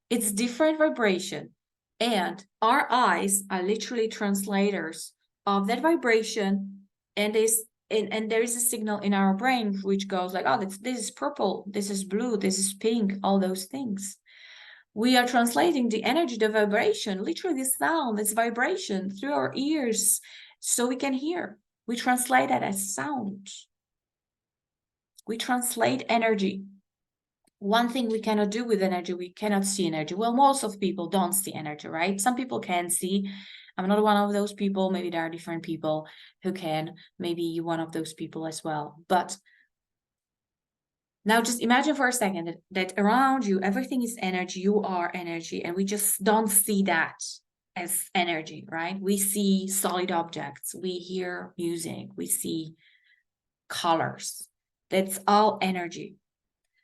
It's different vibration. And our eyes are literally translators of that vibration. And there is a signal in our brain which goes like, oh, this is purple, this is blue, this is pink, all those things. We are translating the energy, the vibration, literally the sound, this vibration through our ears so we can hear. We translate that as sound. We translate energy. One thing we cannot do with energy, we cannot see energy. Well, most of people don't see energy, right? Some people can see. I'm not one of those people. Maybe there are different people who can. Maybe you're one of those people as well. But now just imagine for a second that around you, everything is energy. You are energy. And we just don't see that as energy, right? We see solid objects. We hear music. We see colors. That's all energy.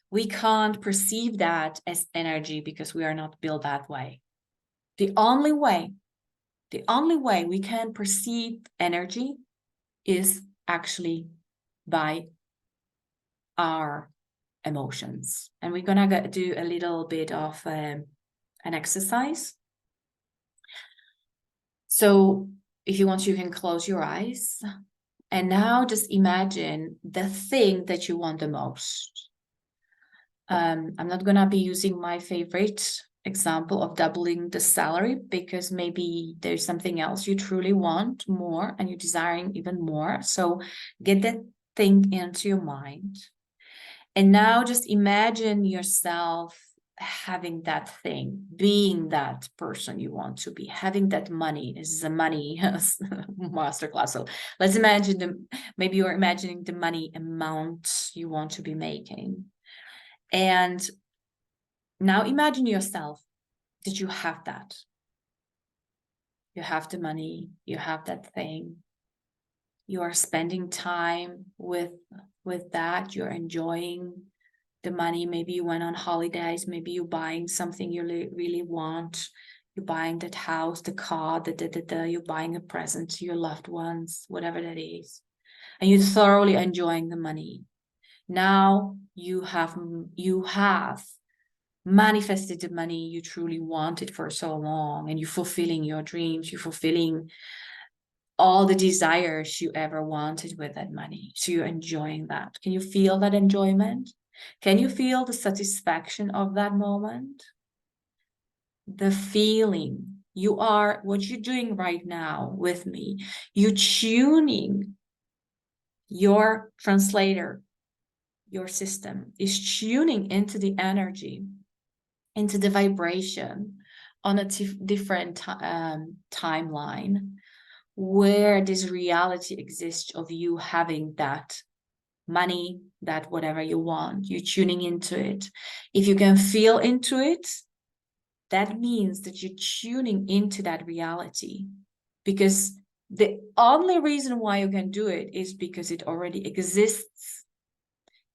We can't perceive that as energy because we are not built that way. The only way we can perceive energy is actually by our emotions. And we're gonna do a little bit of an exercise. So if you want, you can close your eyes. And now just imagine the thing that you want the most. I'm not gonna be using my favorite example of doubling the salary because maybe there's something else you truly want more and you're desiring even more. So get that thing into your mind. And now just imagine yourself having that thing, being that person you want to be, having that money. This is a money masterclass. So let's imagine maybe you're imagining the money amount you want to be making. And now imagine yourself that you have that. You have the money, you have that thing. You are spending time with that. You're enjoying the money. Maybe you went on holidays. Maybe you're buying something you really want. You're buying that house, the car, you're buying a present to your loved ones, whatever that is. And you're thoroughly enjoying the money. Now you have manifested the money you truly wanted for so long, and you're fulfilling your dreams, you're fulfilling all the desires you ever wanted with that money. So you're enjoying that. Can you feel that enjoyment? Can you feel the satisfaction of that moment? The feeling. What you're doing right now with me, you're tuning your translator, your system is tuning into the energy, into the vibration on a different timeline where this reality exists of you having that money, that whatever you want. You're tuning into it. If you can feel into it, that means that you're tuning into that reality, because the only reason why you can do it is because it already exists.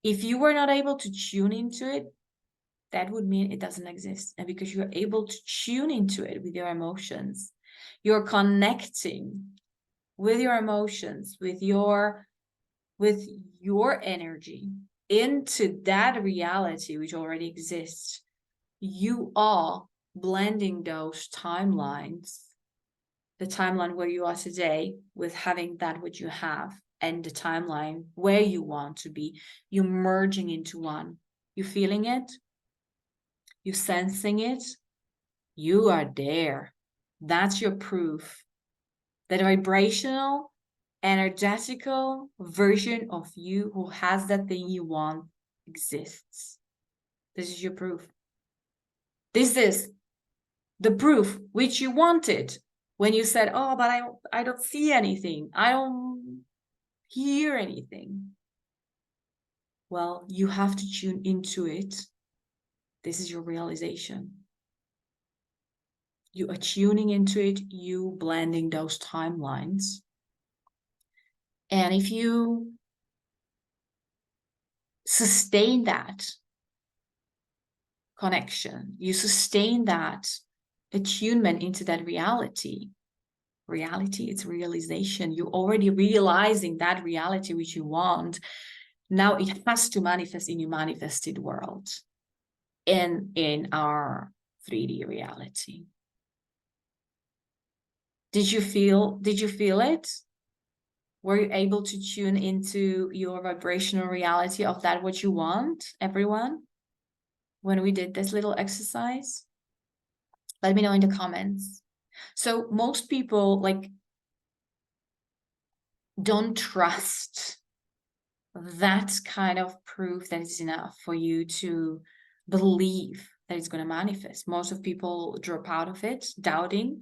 If you were not able to tune into it, that would mean it doesn't exist. And because you're able to tune into it with your emotions, you're connecting with your emotions, with your energy into that reality which already exists. You are blending those timelines, the timeline where you are today with having that which you have, and the timeline where you want to be. You're merging into one. You're feeling it. You're sensing it. You are there. That's your proof that vibrational, energetical version of you who has that thing you want exists. This is your proof. This is the proof which you wanted when you said, oh, but I don't see anything. I don't hear anything. Well, you have to tune into it. This is your realization. You are tuning into it, you blending those timelines. And if you sustain that connection, you sustain that attunement into that reality, it's realization. You're already realizing that reality which you want. Now it has to manifest in your manifested world and in our 3D reality. Did you feel it? Were you able to tune into your vibrational reality of that what you want, everyone, when we did this little exercise? Let me know in the comments. So most people like don't trust that kind of proof that is enough for you to believe that it's going to manifest. Most of people drop out of it, doubting,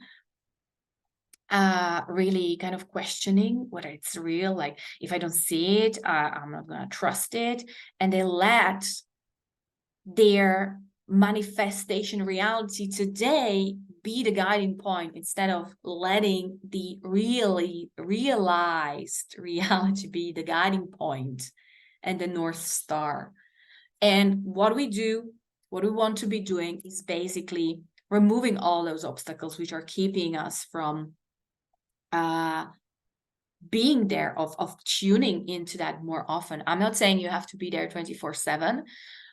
really kind of questioning whether it's real. Like, if I don't see it, I'm not going to trust it. And they let their manifestation reality today be the guiding point instead of letting the really realized reality be the guiding point and the North Star. And what we want to be doing is basically removing all those obstacles which are keeping us from being there, of tuning into that more often. I'm not saying you have to be there 24/7,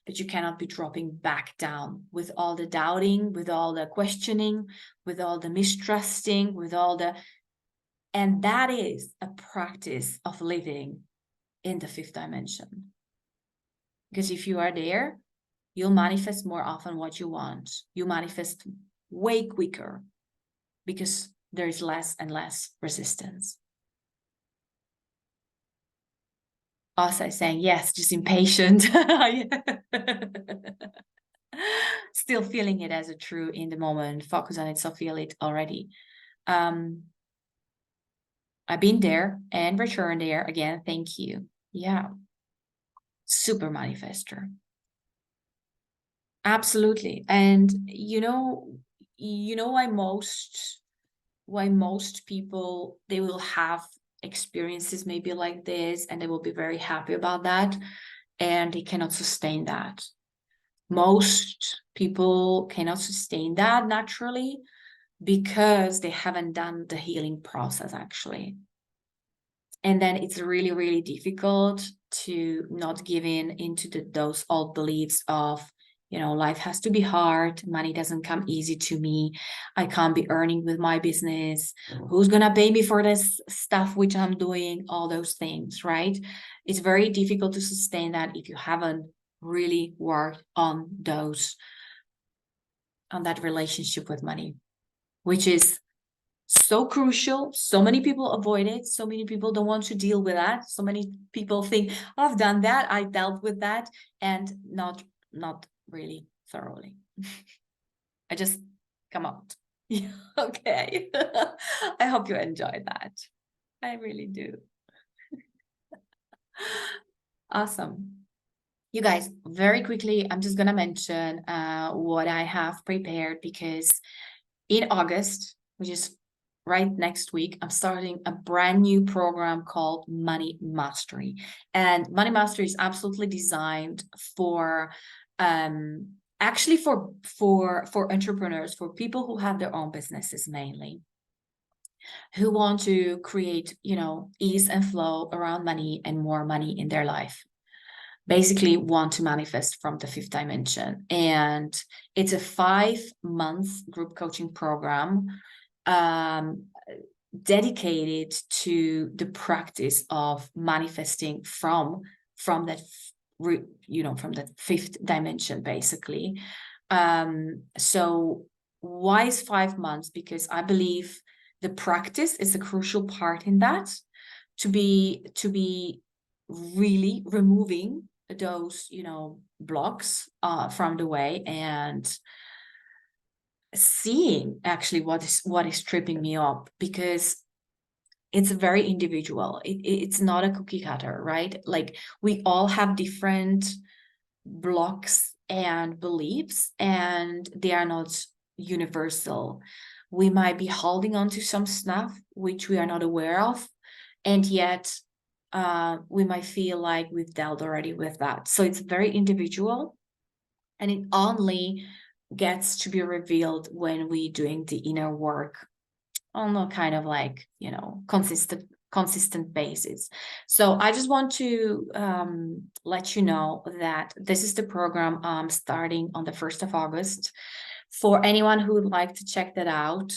but you cannot be dropping back down with all the doubting, with all the questioning, with all the mistrusting, and that is a practice of living in the fifth dimension. Because if you are there, you'll manifest more often what you want. You manifest way quicker because there is less and less resistance. Also saying yes, just impatient. Still feeling it as a true in the moment. Focus on it, so feel it already. I've been there and returned there again. Thank you. Yeah. Super manifester. Absolutely. And you know why most people, they will have experiences maybe like this and they will be very happy about that, and they cannot sustain that. Most people cannot sustain that naturally because they haven't done the healing process actually. And then it's really, really difficult to not give in into those old beliefs of, life has to be hard, money doesn't come easy to me, I can't be earning with my business, who's gonna pay me for this stuff which I'm doing, all those things, right? It's very difficult to sustain that if you haven't really worked on that relationship with money, which is so crucial. So many people avoid it. So many people don't want to deal with that. So many people think, oh, I've done that, I dealt with that, and not really thoroughly. I just come out. Yeah, okay. I hope you enjoyed that. I really do. Awesome. You guys, very quickly, I'm just gonna mention what I have prepared, because in August, which is right next week, I'm starting a brand new program called Money Mastery. And Money Mastery is absolutely designed for actually for entrepreneurs, for people who have their own businesses mainly, who want to create, ease and flow around money and more money in their life. Basically want to manifest from the fifth dimension. And it's a 5-month group coaching program dedicated to the practice of manifesting from that from that fifth dimension, basically. So why is 5 months? Because I believe the practice is a crucial part in that, to be really removing those blocks from the way, and seeing actually what is tripping me up, because it's very individual. It's not a cookie cutter, right? Like, we all have different blocks and beliefs, and they are not universal. We might be holding on to some stuff which we are not aware of, and yet we might feel like we've dealt already with that. So it's very individual, and it only gets to be revealed when we doing the inner work on a kind of like, consistent basis. So I just want to let you know that this is the program starting on the 1st of August. For anyone who would like to check that out,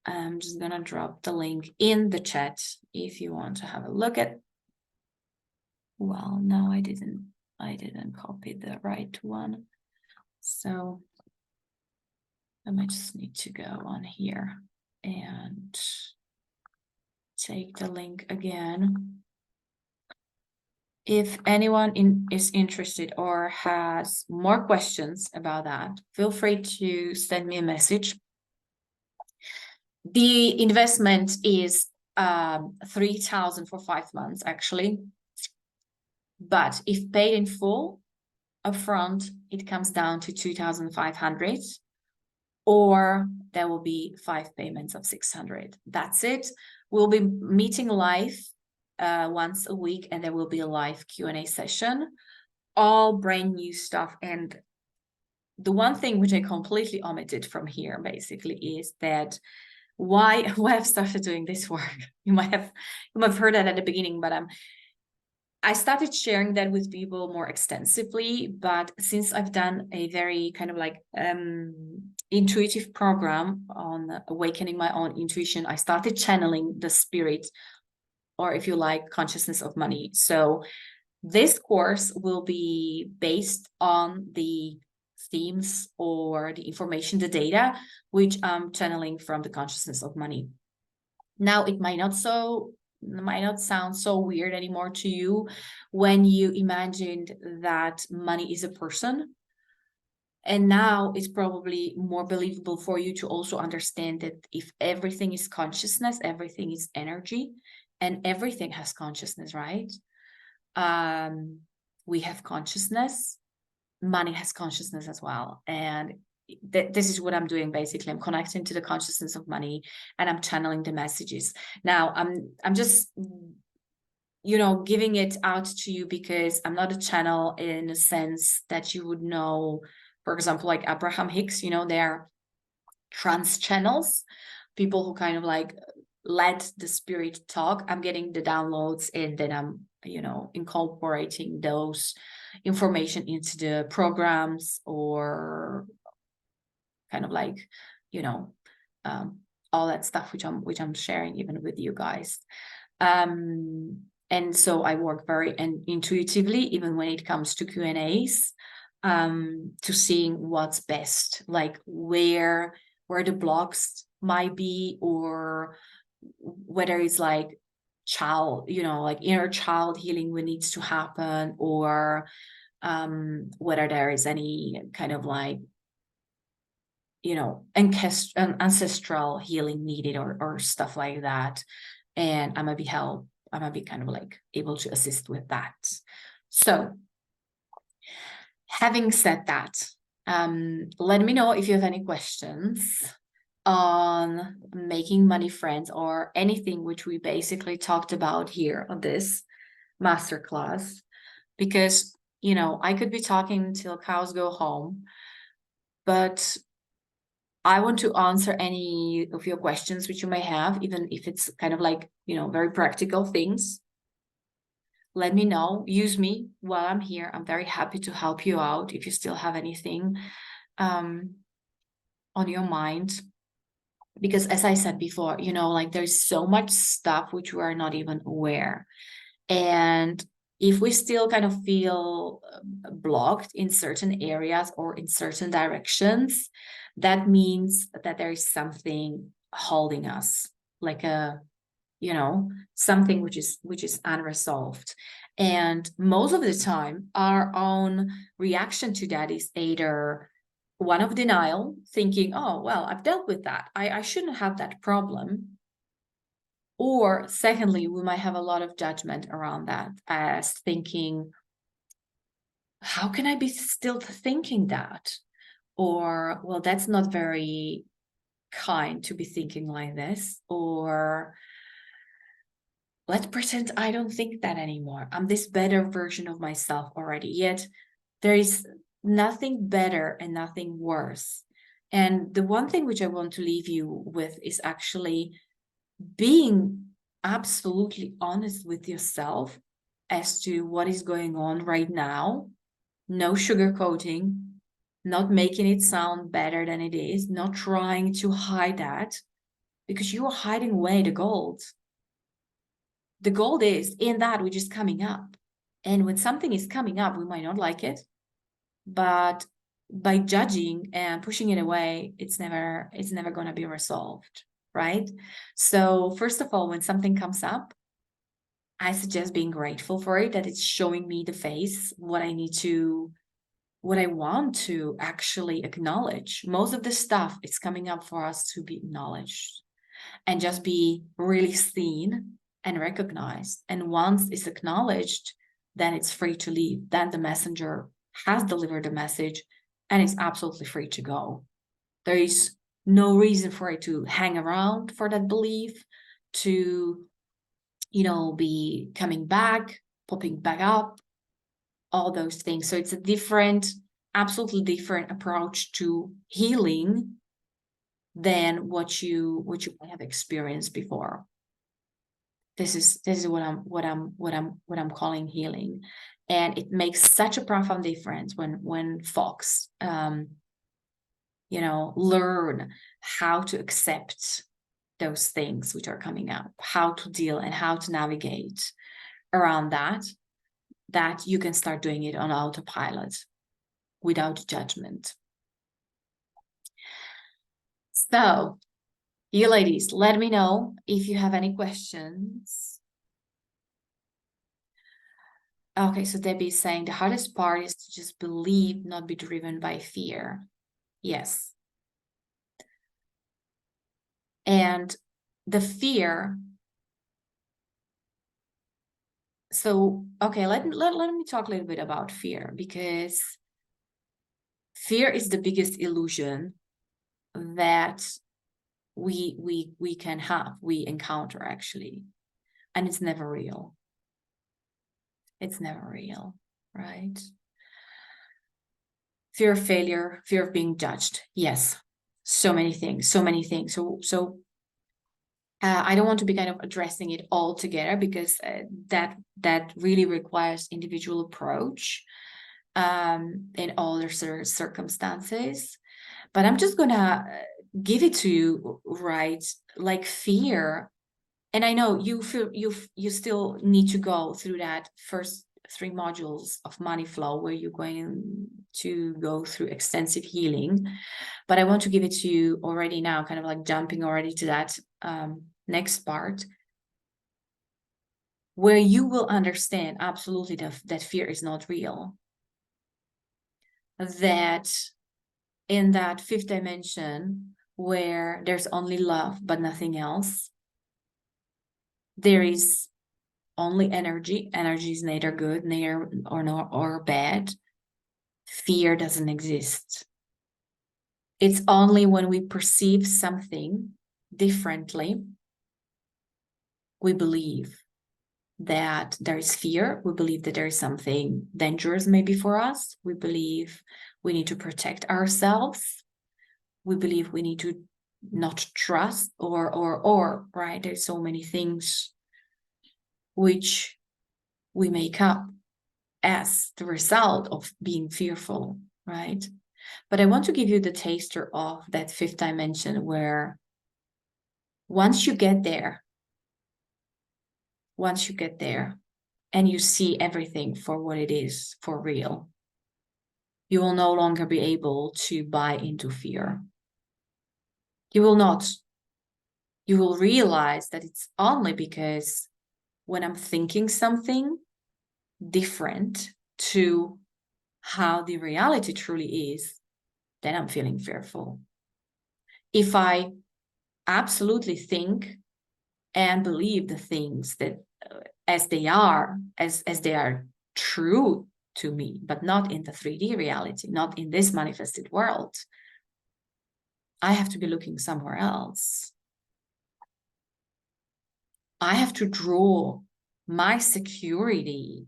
I'm just gonna drop the link in the chat if you want to have a look at. Well, no, I didn't copy the right one. So I might just need to go on here and take the link again. If anyone is interested or has more questions about that, feel free to send me a message. The investment is 3,000 for 5 months, actually. But if paid in full upfront, it comes down to 2,500, or there will be 5 payments of 600. That's it. We'll be meeting live once a week, and there will be a live Q&A session, all brand new stuff. And the one thing which I completely omitted from here basically is that why I've started doing this work. You might have heard that at the beginning, but I started sharing that with people more extensively. But since I've done a very kind of like intuitive program on awakening my own intuition, I started channeling the spirit, or if you like, consciousness of money. So this course will be based on the themes or the information, the data, which I'm channeling from the consciousness of money. Now, it might not sound so weird anymore to you when you imagined that money is a person. And now it's probably more believable for you to also understand that if everything is consciousness, everything is energy, and everything has consciousness, right? We have consciousness, money has consciousness as well. And this is what I'm doing. Basically, I'm connecting to the consciousness of money, and I'm channeling the messages. Now I'm just, giving it out to you because I'm not a channel in a sense that you would know, for example, like Abraham Hicks, they're trance channels, people who kind of like let the spirit talk. I'm getting the downloads, and then I'm, incorporating those information into the programs, or kind of like, all that stuff which I'm sharing even with you guys. And so I work very intuitively, even when it comes to Q&As, to seeing what's best, like where the blocks might be, or whether it's like like inner child healing what needs to happen, or whether there is any kind of like, ancestral healing needed, or stuff like that. And I might be kind of like able to assist with that. So having said that, let me know if you have any questions on making money friends, or anything which we basically talked about here on this masterclass, because I could be talking till cows go home, but I want to answer any of your questions which you may have, even if it's kind of like, very practical things. Let me know. Use me while I'm here. I'm very happy to help you out if you still have anything on your mind. Because as I said before, like there's so much stuff which we are not even aware. And if we still kind of feel blocked in certain areas or in certain directions, that means that there is something holding us, like something which is unresolved. And most of the time, our own reaction to that is either one of denial, thinking, oh, well, I've dealt with that, I shouldn't have that problem. Or secondly, we might have a lot of judgment around that, as thinking, how can I be still thinking that? Or, well, that's not very kind to be thinking like this. Or, let's pretend I don't think that anymore. I'm this better version of myself already. Yet there is nothing better and nothing worse. And the one thing which I want to leave you with is actually being absolutely honest with yourself as to what is going on right now. No sugarcoating, not making it sound better than it is, not trying to hide that, because you are hiding away the gold. The gold is in that which is coming up. And when something is coming up, we might not like it, but by judging and pushing it away, it's never going to be resolved, right? So first of all, when something comes up, I suggest being grateful for it, that it's showing me the face, what I want to actually acknowledge. Most of the stuff is coming up for us to be acknowledged and just be really seen and recognized. And once it's acknowledged, then it's free to leave. Then the messenger has delivered the message and it's absolutely free to go. There is no reason for it to hang around for that belief, to, be coming back, popping back up, all those things. So it's a absolutely different approach to healing than what you might have experienced before. This is what I'm calling healing, and it makes such a profound difference when folks learn how to accept those things which are coming up, how to deal and how to navigate around that you can start doing it on autopilot without judgment. So, you ladies, let me know if you have any questions. Okay, so Debbie is saying the hardest part is to just believe, not be driven by fear. Yes. And the fear. So, okay, let me talk a little bit about fear, because fear is the biggest illusion that we can have, we encounter actually, and it's never real. It's never real, right? Fear of failure, fear of being judged. Yes, so many things. So I don't want to be kind of addressing it all together, because that really requires individual approach in all their circumstances. But I'm just gonna give it to you, right? Like fear. And I know you feel you still need to go through that first 3 modules of money flow, where you're going to go through extensive healing. But I want to give it to you already now, kind of like jumping already to that next part, where you will understand absolutely that fear is not real. That in that 5th dimension, where there's only love but nothing else, there is only energy. Energy is neither good or bad. Fear doesn't exist. It's only when we perceive something differently, we believe that there is fear. We believe that there is something dangerous maybe for us. We believe we need to protect ourselves. We believe we need to not trust or right? There's so many things which we make up as the result of being fearful, right? But I want to give you the taster of that 5th dimension, where once you get there and you see everything for what it is, for real, you will no longer be able to buy into fear. You will not. You will realize that it's only because when I'm thinking something different to how the reality truly is, then I'm feeling fearful. If I absolutely think and believe the things that as they are true to me, but not in the 3D reality, not in this manifested world, I have to be looking somewhere else. I have to draw my security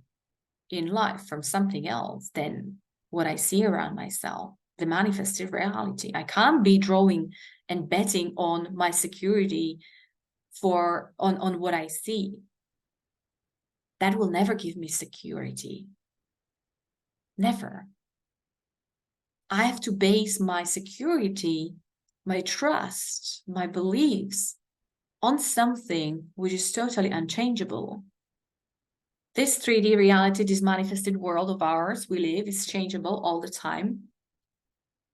in life from something else than what I see around myself, the manifested reality. I can't be drawing and betting on my security on what I see. That will never give me security. Never. I have to base my security, my trust, my beliefs on something which is totally unchangeable. This 3D reality, this manifested world of ours we live, is changeable all the time.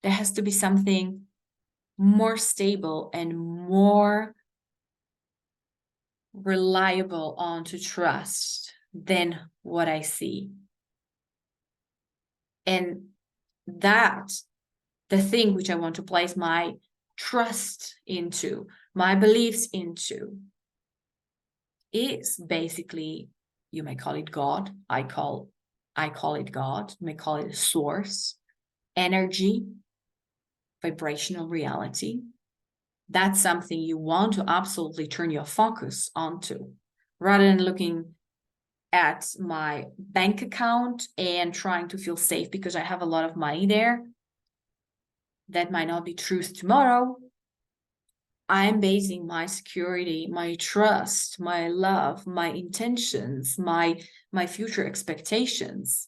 There has to be something more stable and more reliable on to trust than what I see. And that, the thing which I want to place my trust into, my beliefs into, is basically, you may call it God, I call it God, you may call it a source, energy, vibrational reality. That's something you want to absolutely turn your focus onto, rather than looking at my bank account and trying to feel safe because I have a lot of money there. That might not be truth tomorrow. I'm basing my security, my trust, my love, my intentions, my future expectations,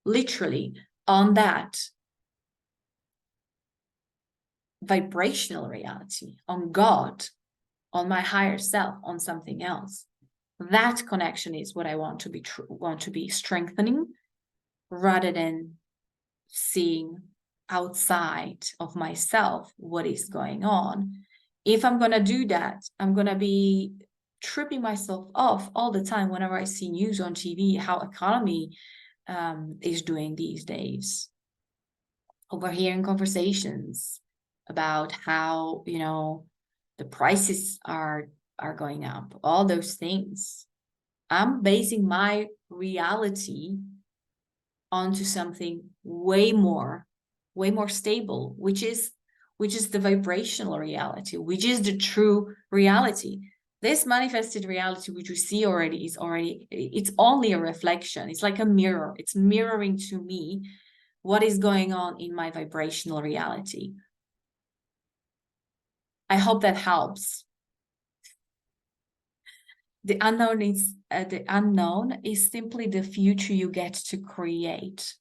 literally on that vibrational reality, on God, on my higher self, on something else. That connection is what I want to be strengthening, rather than seeing outside of myself what is going on. If I'm going to do that, I'm going to be tripping myself off all the time whenever I see news on TV, how economy is doing these days. Overhearing conversations about how, the prices are going up, all those things. I'm basing my reality onto something way more stable, which is the vibrational reality, which is the true reality. This manifested reality, which we see already, it's only a reflection. It's like a mirror. It's mirroring to me what is going on in my vibrational reality. I hope that helps. The unknown is simply the future you get to create.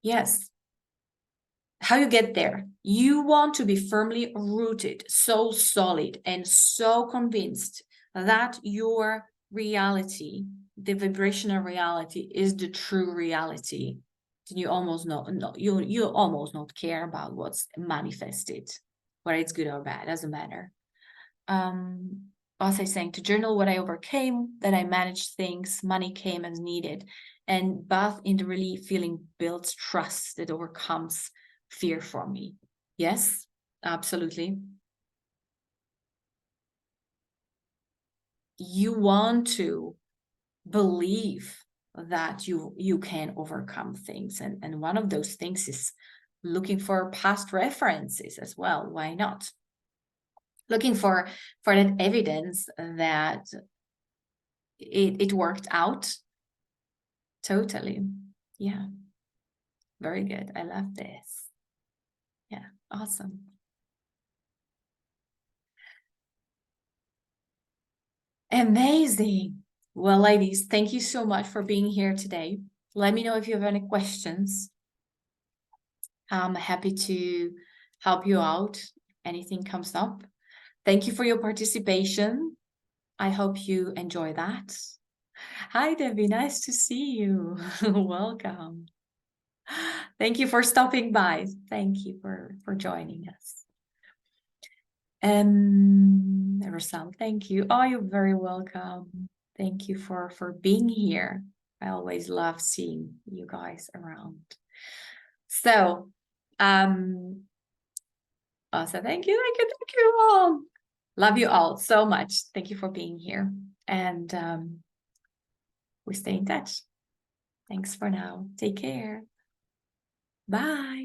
Yes. How you get there? You want to be firmly rooted, so solid and so convinced that your reality, the vibrational reality, is the true reality. You almost you almost not care about what's manifested, whether it's good or bad, doesn't matter. Also saying to journal what I overcame, that I managed things, money came as needed, and bath in the relief feeling builds trust that overcomes fear for me. Yes, absolutely. You want to believe that you can overcome things, and one of those things is looking for past references as well. Why not? Looking for that evidence that it worked out. Totally. Yeah. Very good. I love this. Yeah. Awesome. Amazing. Well, ladies, thank you so much for being here today. Let me know if you have any questions. I'm happy to help you out. Anything comes up. Thank you for your participation. I hope you enjoy that. Hi, Debbie. Nice to see you. Welcome. Thank you for stopping by. Thank you for joining us. Rosal, thank you. Oh, you're very welcome. Thank you for being here. I always love seeing you guys around. So, also thank you all. Love you all so much. Thank you for being here. And we stay in touch. Thanks for now. Take care. Bye.